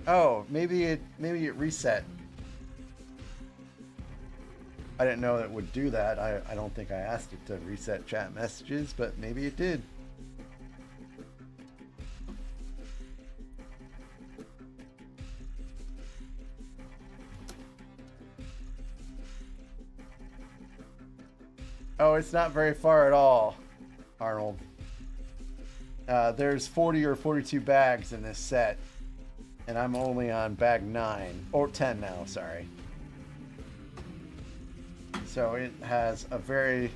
A: Oh, maybe it reset. I didn't know it would do that. I don't think I asked it to reset chat messages, but maybe it did. Oh, it's not very far at all, Arnold. There's 40 or 42 bags in this set. And I'm only on bag 9, or 10 now, sorry. So it has a very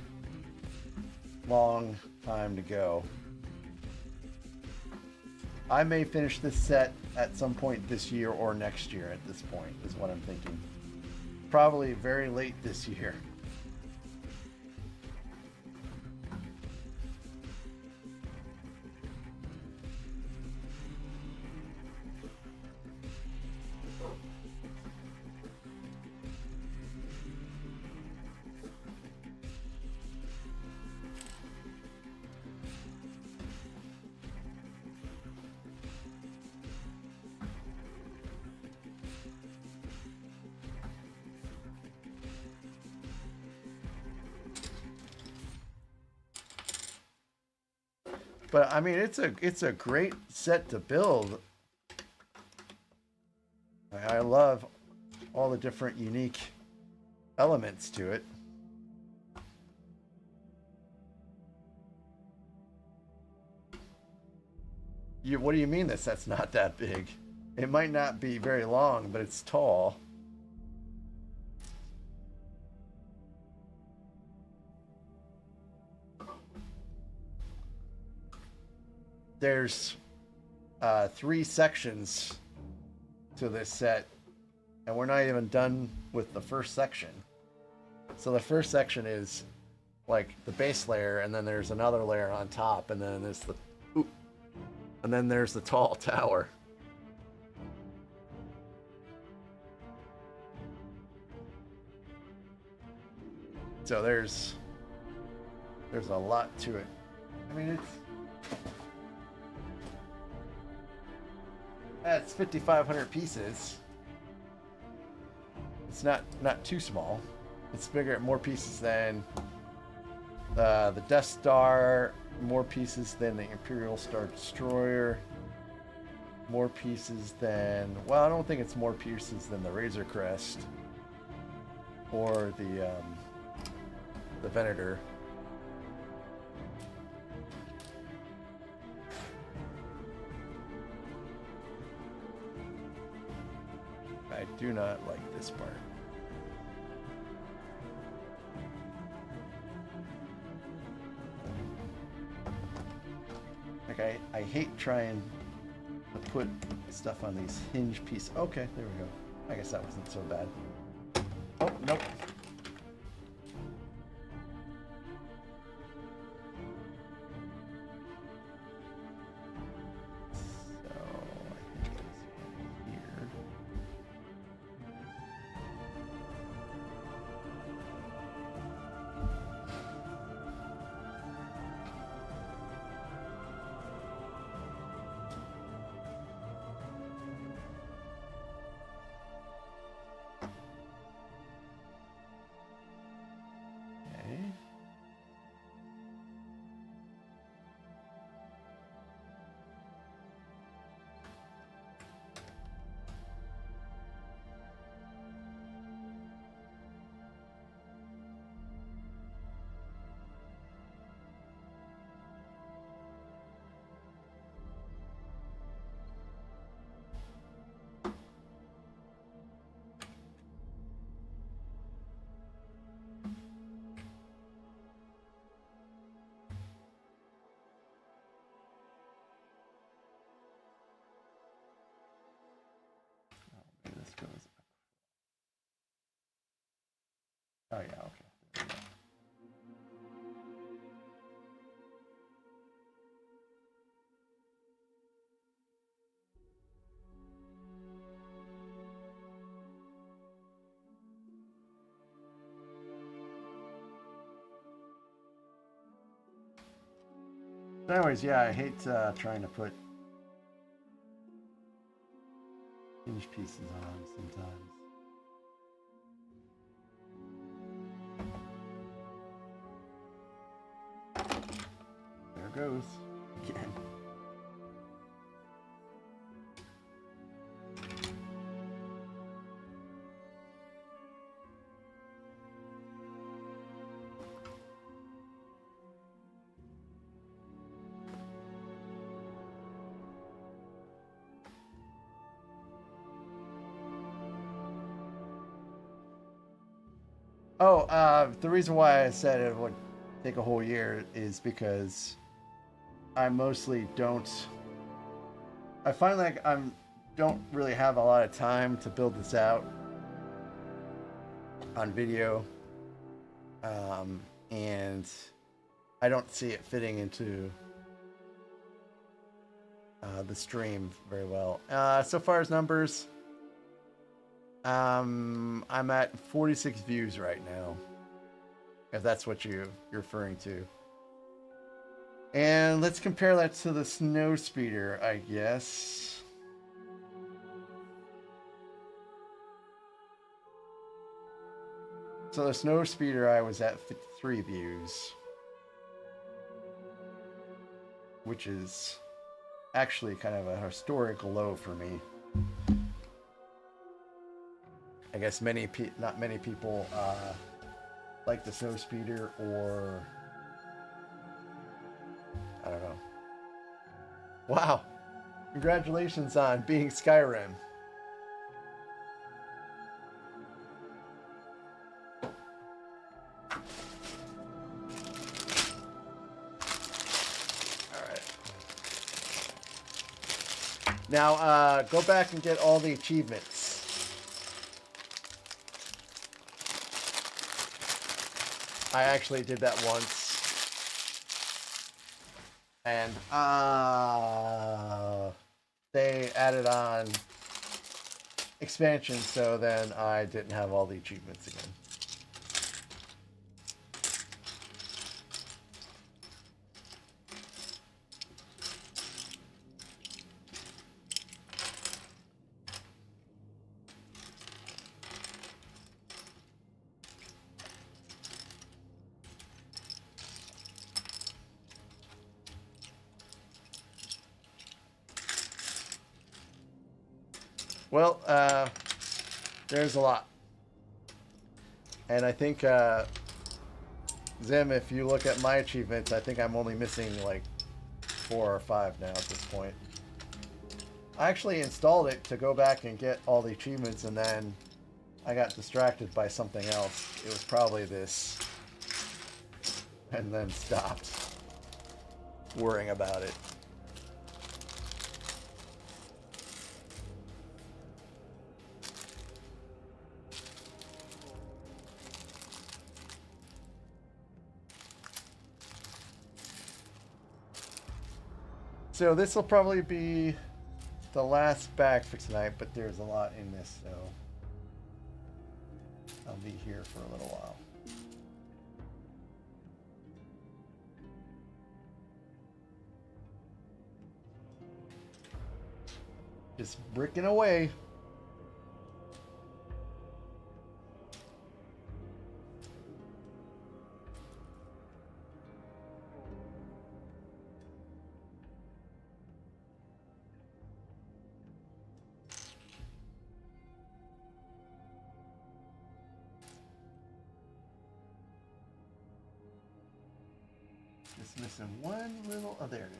A: long time to go. I may finish this set at some point this year or next year at this point, is what I'm thinking. Probably very late this year. But I mean, it's a great set to build. I love all the different unique elements to it. What do you mean that set's not that big? It might not be very long, but it's tall. There's 3 sections to this set, and we're not even done with the first section. So the first section is like the base layer, and then there's another layer on top, and then there's the tall tower. So there's a lot to it. I mean, it's 5,500 pieces. It's not too small. It's bigger, more pieces than the Death Star, more pieces than the Imperial Star Destroyer, more pieces than, well, I don't think it's more pieces than the Razor Crest or the Venator. I do not like this part. Like I hate trying to put stuff on these hinge pieces. Okay, there we go. I guess that wasn't so bad. Oh, nope. This goes. Oh yeah, okay. Anyways, yeah, I hate trying to put hinge pieces on sometimes. There goes again. Oh, the reason why I said it would take a whole year is because I mostly don't. I find like don't really have a lot of time to build this out on video, and I don't see it fitting into the stream very well. So far as numbers, I'm at 46 views right now, if that's what you're referring to. And let's compare that to the snow speeder, I guess. So the snow speeder, I was at 53 views, which is actually kind of a historical low for me. I guess not many people like the snow speeder, or I don't know. Wow! Congratulations on being Skyrim. Now, go back and get all the achievements. I actually did that once. And they added on expansions, so then I didn't have all the achievements again. Well, there's a lot. And I think, Zim, if you look at my achievements, I think I'm only missing like 4 or 5 now at this point. I actually installed it to go back and get all the achievements, and then I got distracted by something else. It was probably this. And then stopped worrying about it. So this will probably be the last bag for tonight, but there's a lot in this, so I'll be here for a little while. Just bricking away. Just missing one little... Oh, there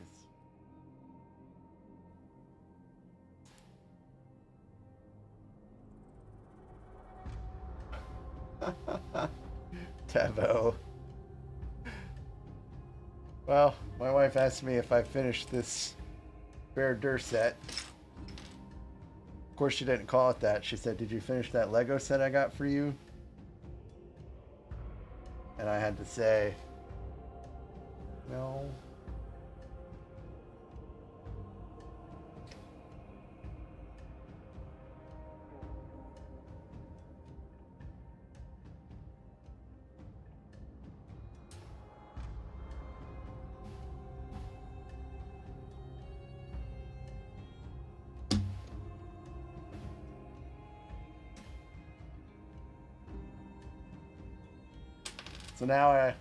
A: it is. Tavo. Well, my wife asked me if I finished this Barad-dûr set. Of course, she didn't call it that. She said, "Did you finish that Lego set I got for you?" And I had to say, no. So now I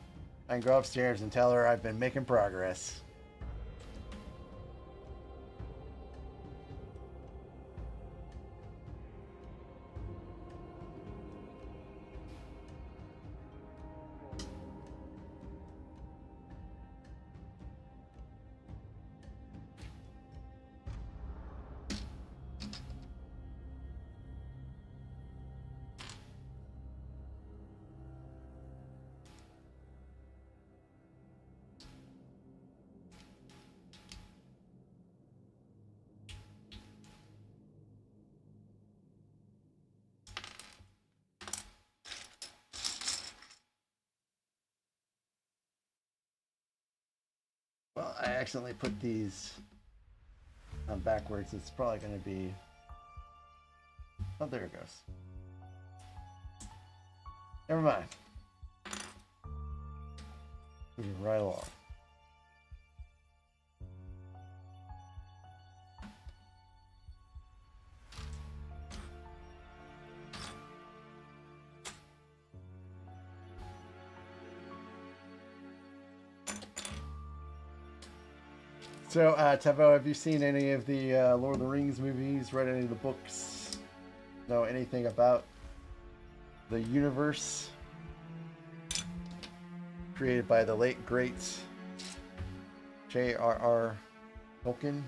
A: can go upstairs and tell her I've been making progress. Well, I accidentally put these on backwards. It's probably going to be... Oh, there it goes. Never mind. Moving right along. So, Tevo, have you seen any of the Lord of the Rings movies? Read any of the books? Know anything about the universe created by the late great J.R.R. Tolkien?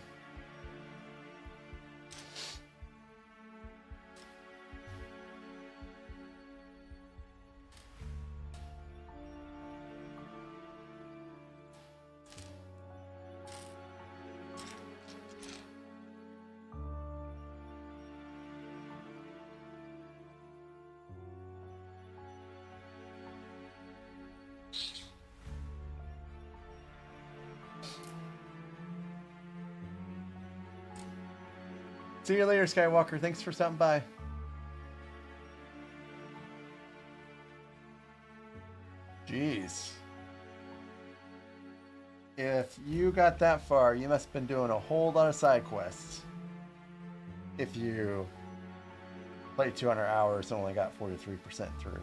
A: See you later, Skywalker. Thanks for stopping by. Jeez. If you got that far, you must have been doing a whole lot of side quests. If you played 200 hours and only got 43% through.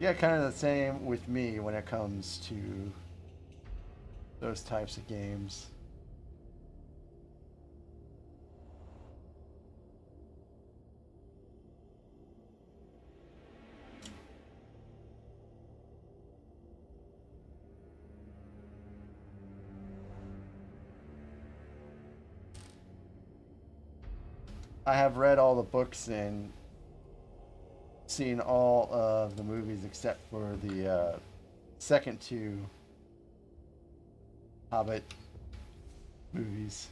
A: Yeah, kind of the same with me when it comes to those types of games. I have read all the books and seen all of the movies except for the second two Hobbit movies.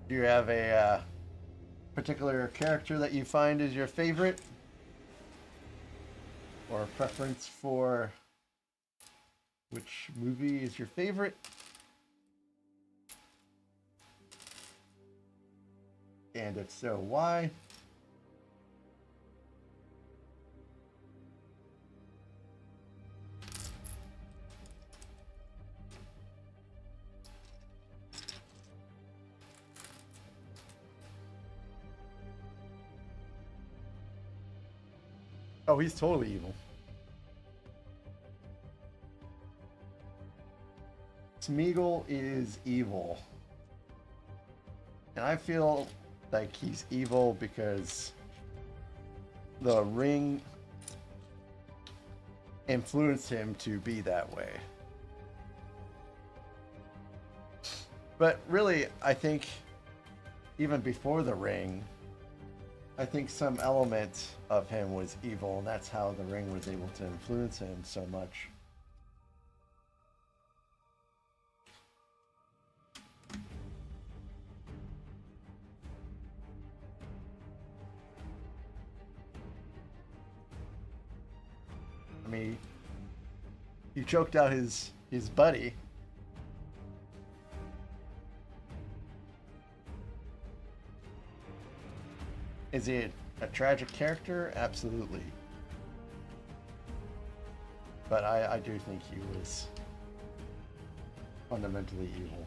A: Do you have a particular character that you find is your favorite, or a preference for which movie is your favorite? And if so, why? Oh, he's totally evil. Smeagol is evil. And I feel like he's evil because the ring influenced him to be that way. But really, I think even before the ring, I think some element of him was evil, and that's how the ring was able to influence him so much. I mean, he choked out his buddy. Is he a tragic character? Absolutely. But I do think he was fundamentally evil.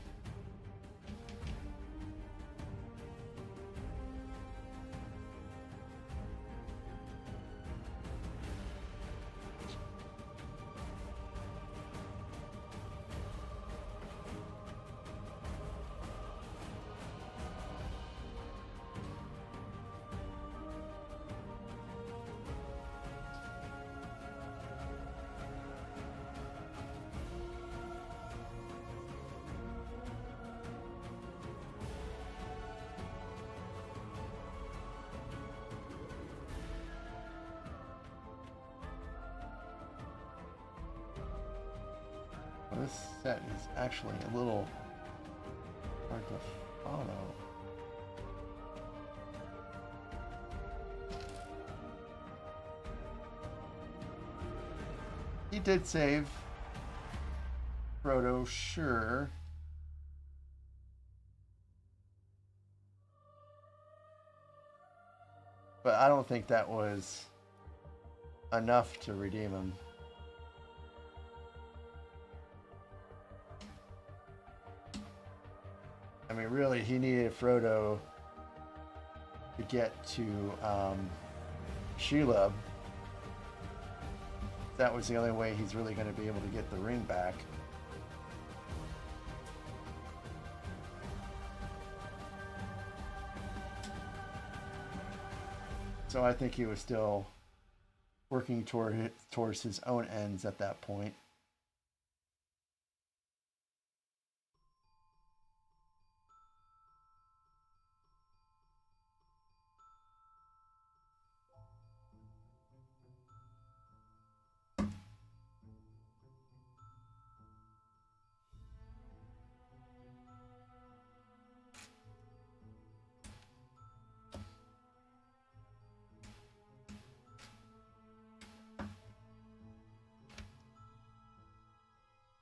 A: Well, this set is actually a little hard to follow. He did save Frodo, sure. But I don't think that was enough to redeem him. I mean, really, he needed Frodo to get to Shelob. That was the only way he's really going to be able to get the ring back. So I think he was still working towards his own ends at that point.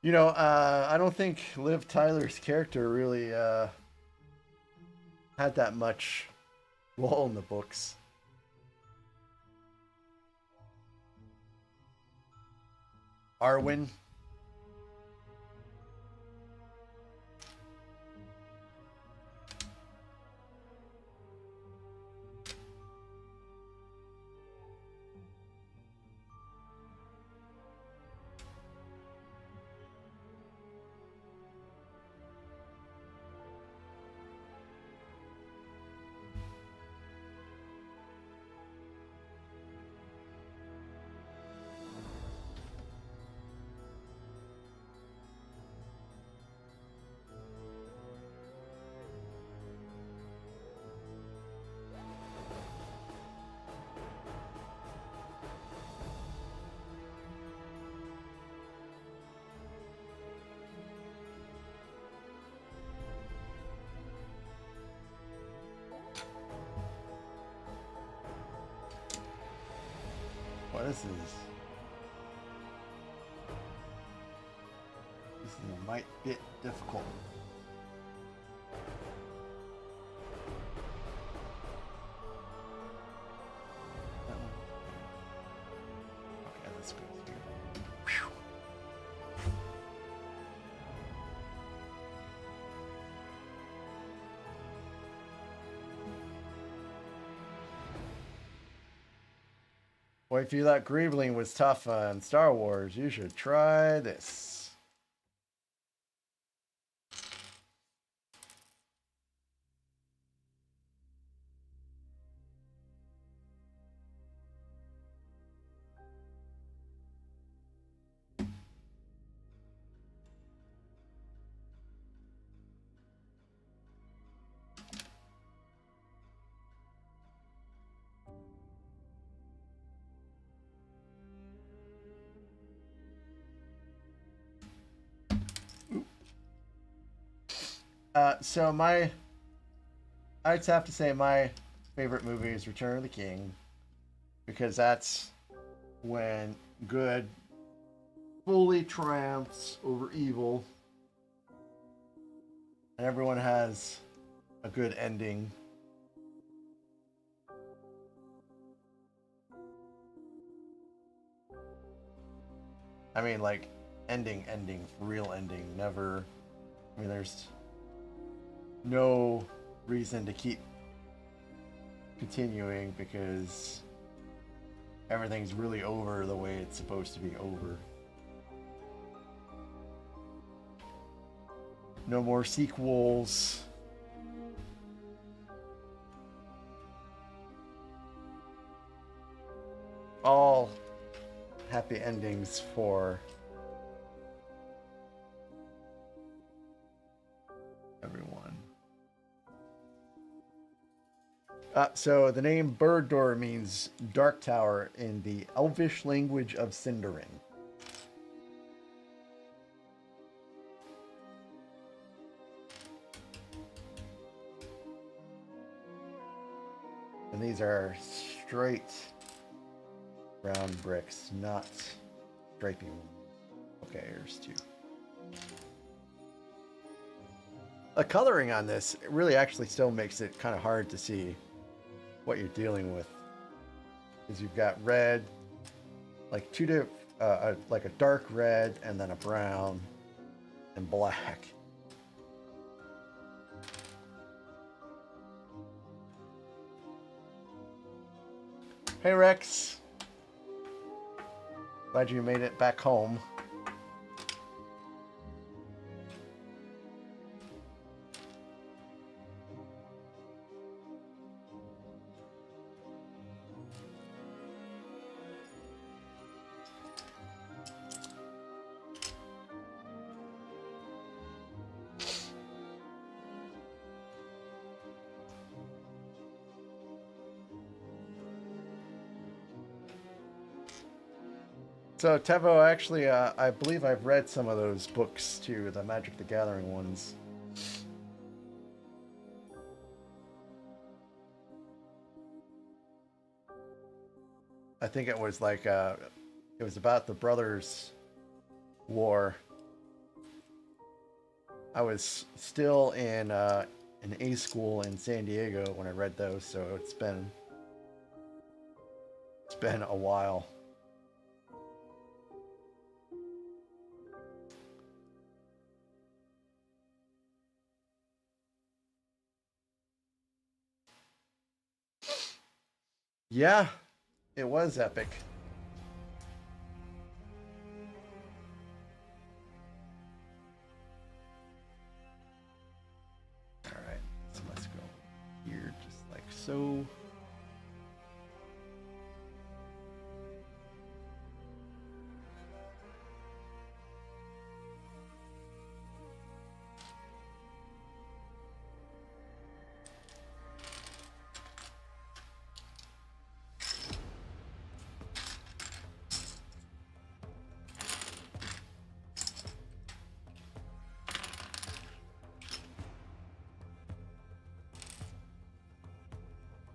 A: You know, I don't think Liv Tyler's character really had that much We'll own the books. Arwen. What is this? This is a might bit difficult. Okay, let's go here. Whew. Well, if you thought Greebling was tough on Star Wars, you should try this. So I'd have to say my favorite movie is Return of the King, because that's when good fully triumphs over evil, and everyone has a good ending. I mean, like, ending, real ending. Never. I mean, there's no reason to keep continuing because everything's really over the way it's supposed to be over. No more sequels. All happy endings for everyone. So the name Barad-dûr means dark tower in the Elvish language of Sindarin. And these are straight round bricks, not stripy ones. Okay, here's two. The coloring on this really actually still makes it kind of hard to see what you're dealing with, because you've got red, like like a dark red, and then a brown and black. Hey Rex, glad you made it back home. So Tevo, actually, I believe I've read some of those books too, the Magic the Gathering ones. I think it was like it was about the brothers' war. I was still in in A school in San Diego when I read those, so it's been a while. Yeah, it was epic. All right, so let's go here, just like so.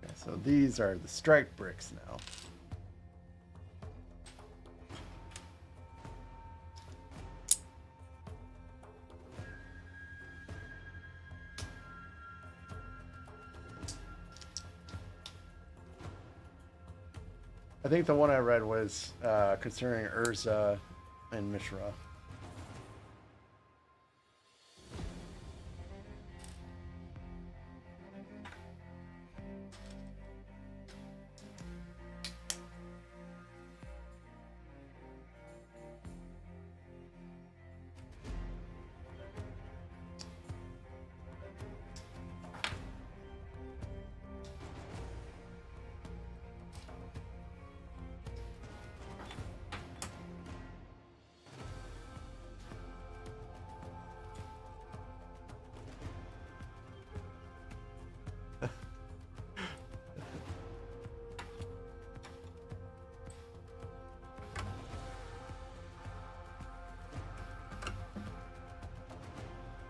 A: Okay, so these are the strike bricks now. I think the one I read was concerning Urza and Mishra.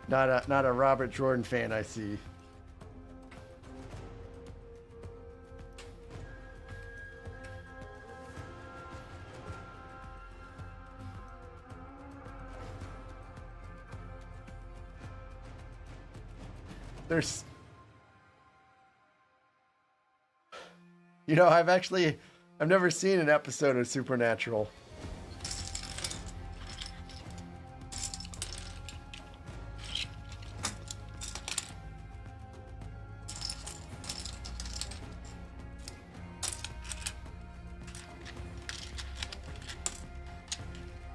A: Not a Robert Jordan fan, I see. There's, you know, I've never seen an episode of Supernatural.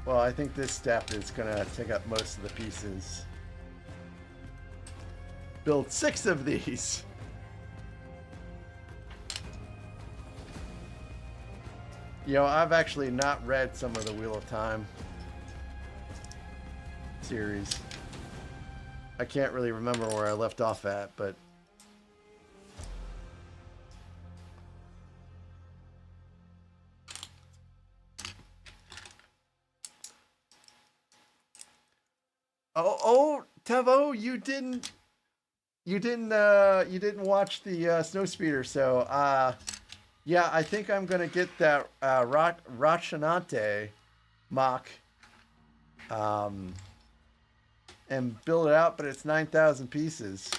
A: Well, I think this step is gonna take up most of the pieces. Build 6 of these. You know, I've actually not read some of the Wheel of Time series. I can't really remember where I left off at, but oh, Tevo, you didn't watch the Snowspeeder, so yeah, I think I'm gonna get that Rachanante mock and build it out, but it's 9,000 pieces.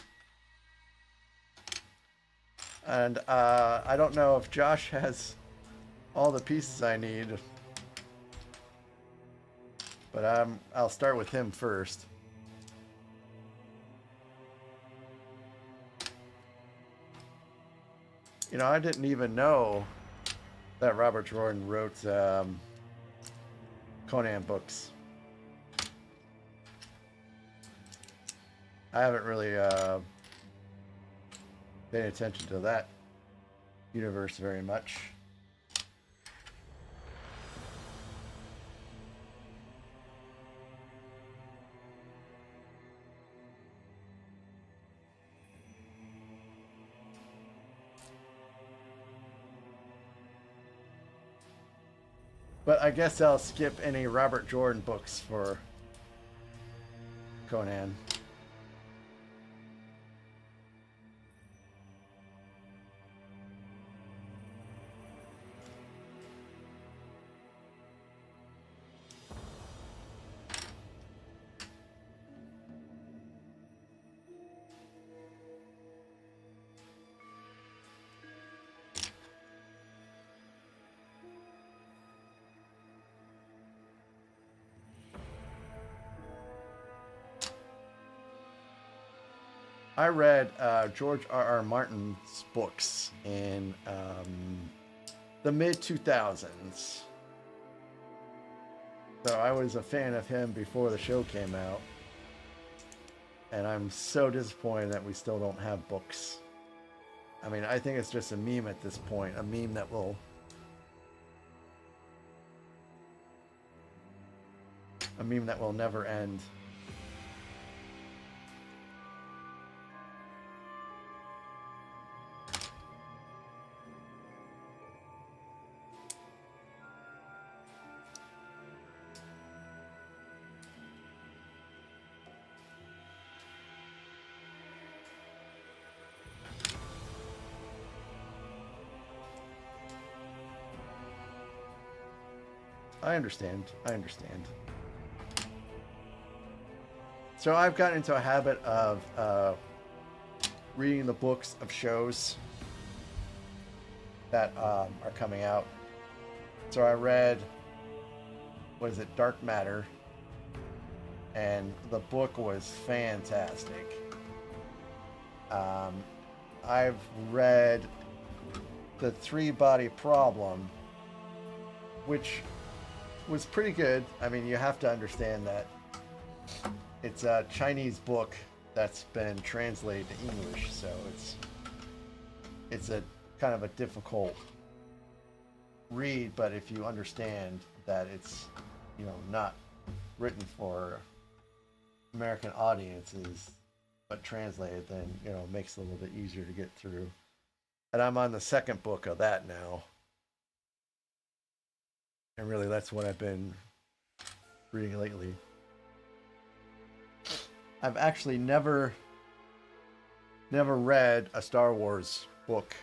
A: And I don't know if Josh has all the pieces I need, but I'll start with him first. You know, I didn't even know that Robert Jordan wrote Conan books. I haven't really paid attention to that universe very much. But I guess I'll skip any Robert Jordan books for Conan. I read George R.R. Martin's books in the mid 2000s. So I was a fan of him before the show came out. And I'm so disappointed that we still don't have books. I mean, I think it's just a meme at this point. A meme that will... a meme that will never end. I understand. I understand. So I've gotten into a habit of reading the books of shows that are coming out. So I read, what is it, Dark Matter, and the book was fantastic. I've read The Three-Body Problem, which was pretty good. I mean, you have to understand that it's a Chinese book that's been translated to English, so it's a kind of a difficult read, but if you understand that it's, you know, not written for American audiences but translated, then, you know, it makes it a little bit easier to get through. And I'm on the second book of that now. And really, that's what I've been reading lately. I've actually never read a Star Wars book.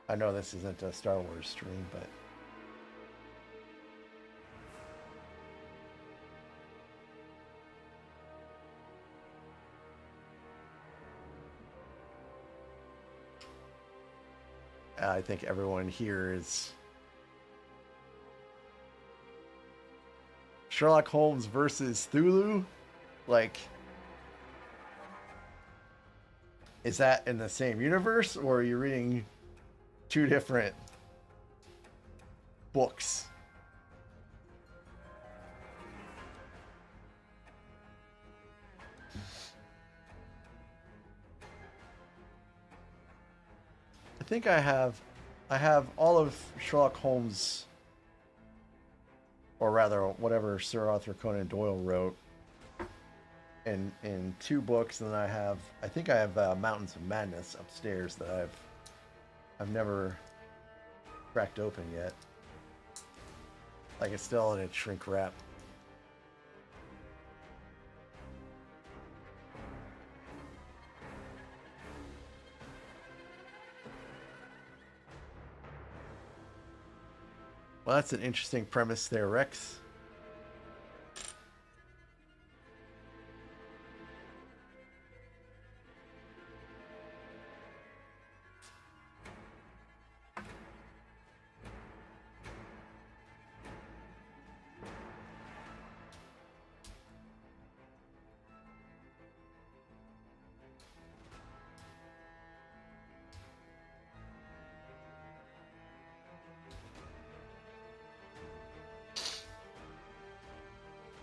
A: I know this isn't a Star Wars stream, but I think everyone here is Sherlock Holmes versus Cthulhu. Like, is that in the same universe, or are you reading two different books? I think I have all of Sherlock Holmes, or rather whatever Sir Arthur Conan Doyle wrote, in two books, and then I think I have Mountains of Madness upstairs that I've never cracked open yet. Like, it's still in its shrink wrap. Well, that's an interesting premise there, Rex.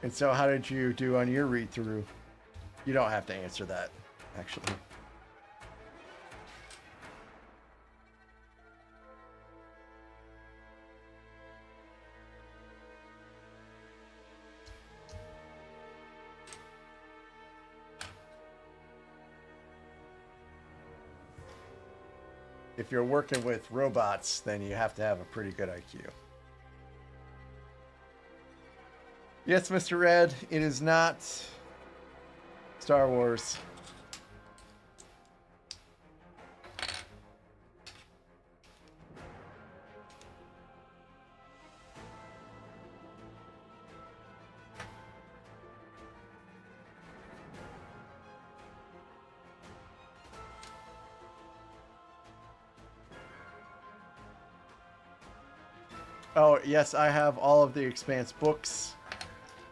A: And so how did you do on your read-through? You don't have to answer that, actually. If you're working with robots, then you have to have a pretty good IQ. Yes, Mr. Red, it is not Star Wars. Oh, yes, I have all of the Expanse books.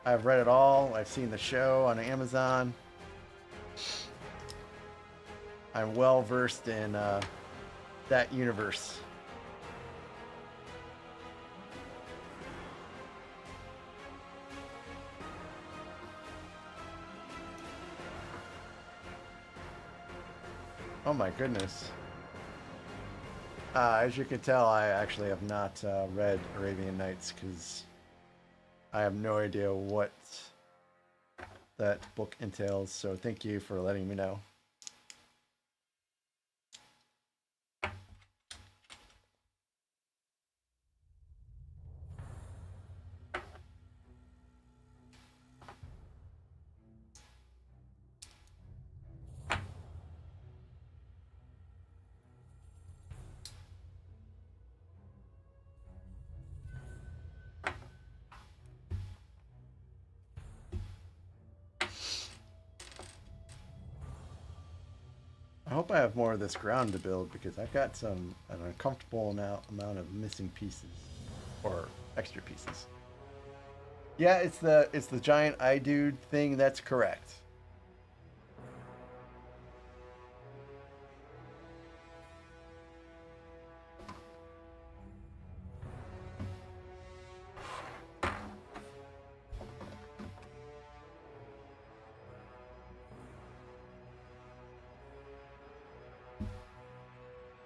A: I've read it all. I've seen the show on Amazon. I'm well versed in that universe. Oh my goodness. As you can tell, I actually have not read Arabian Nights because I have no idea what that book entails. So thank you for letting me know. I hope I have more of this ground to build because I've got an uncomfortable amount of missing pieces or extra pieces. Yeah, it's the giant eye dude thing. That's correct.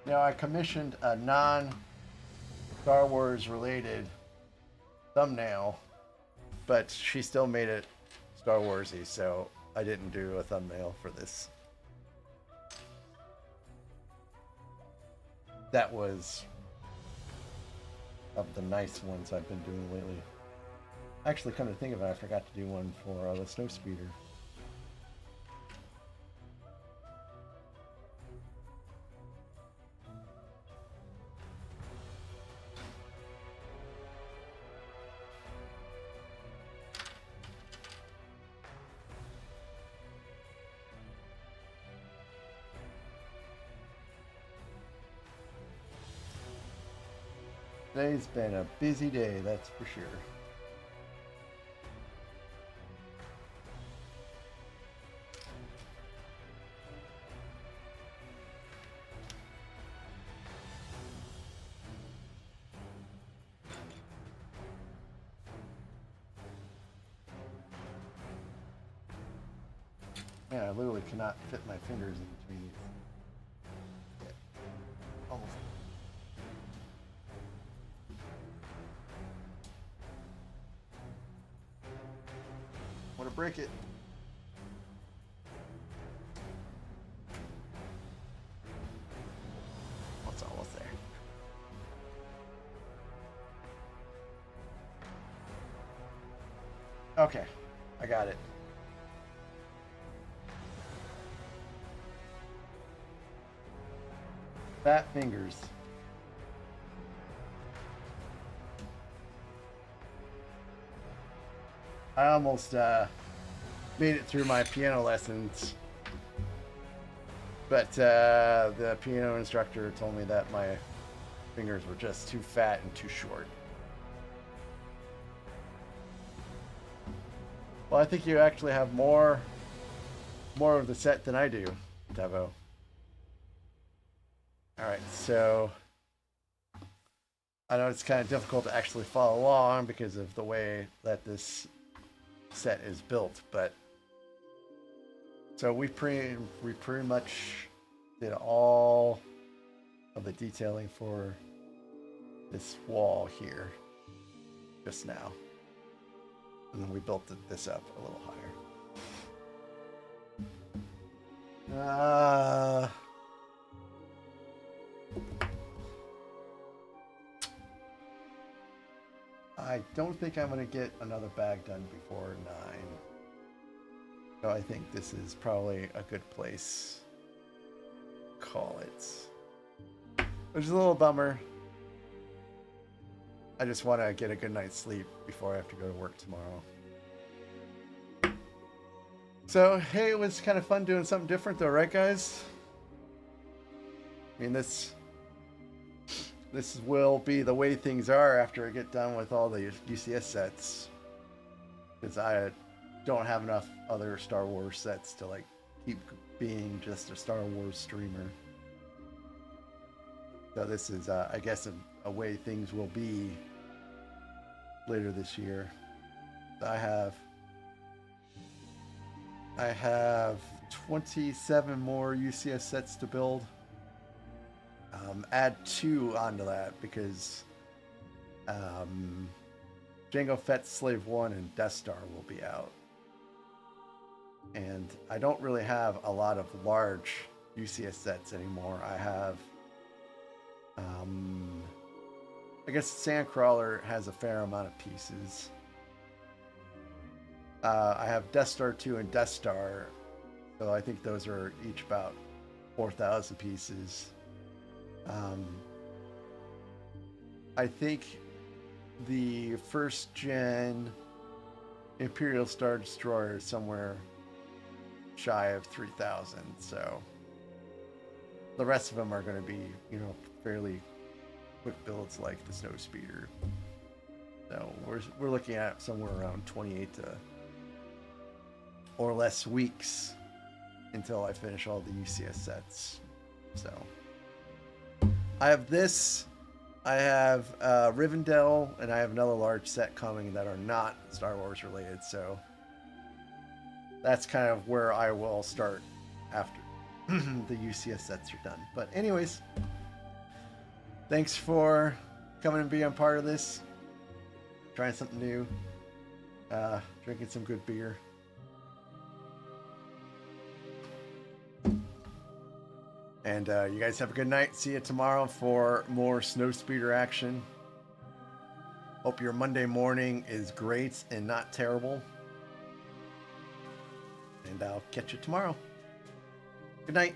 A: Now I commissioned a non Star Wars related thumbnail, but she still made it Star Warsy, so I didn't do a thumbnail for this. That was of the nice ones I've been doing lately. Actually, come to think of it, I forgot to do one for the snow speeder. Today's been a busy day, that's for sure. Man, I literally cannot fit my fingers in between these. Yeah, almost. Want to break it? Oh, it's almost there. Okay, I got it. Fat fingers. I almost made it through my piano lessons, but the piano instructor told me that my fingers were just too fat and too short. Well, I think you actually have more of the set than I do, Devo. All right, so I know it's kind of difficult to actually follow along because of the way that this set is built, but so we pretty much did all of the detailing for this wall here just now, and then we built this up a little higher. I don't think I'm going to get another bag done before 9. So I think this is probably a good place to call it. Which is a little bummer. I just want to get a good night's sleep before I have to go to work tomorrow. So, hey, it was kind of fun doing something different though, right guys? I mean, this will be the way things are after I get done with all the UCS sets, because I don't have enough other Star Wars sets to like keep being just a Star Wars streamer. So this is, I guess, a way things will be later this year. I have 27 more UCS sets to build. Add 2 onto that because Jango Fett's Slave 1 and Death Star will be out. And I don't really have a lot of large UCS sets anymore. I have, I guess Sandcrawler has a fair amount of pieces. I have Death Star 2 and Death Star, so I think those are each about 4,000 pieces. I think the first gen Imperial Star Destroyer is somewhere shy of 3,000, so the rest of them are going to be, you know, fairly quick builds like the Snowspeeder. So we're looking at somewhere around 28 to or less weeks until I finish all the UCS sets. So I have this, I have Rivendell, and I have another large set coming that are not Star Wars related. So that's kind of where I will start after the UCS sets are done. But anyways, thanks for coming and being a part of this. Trying something new. Drinking some good beer. And you guys have a good night. See you tomorrow for more Snowspeeder action. Hope your Monday morning is great and not terrible. And I'll catch you tomorrow. Good night.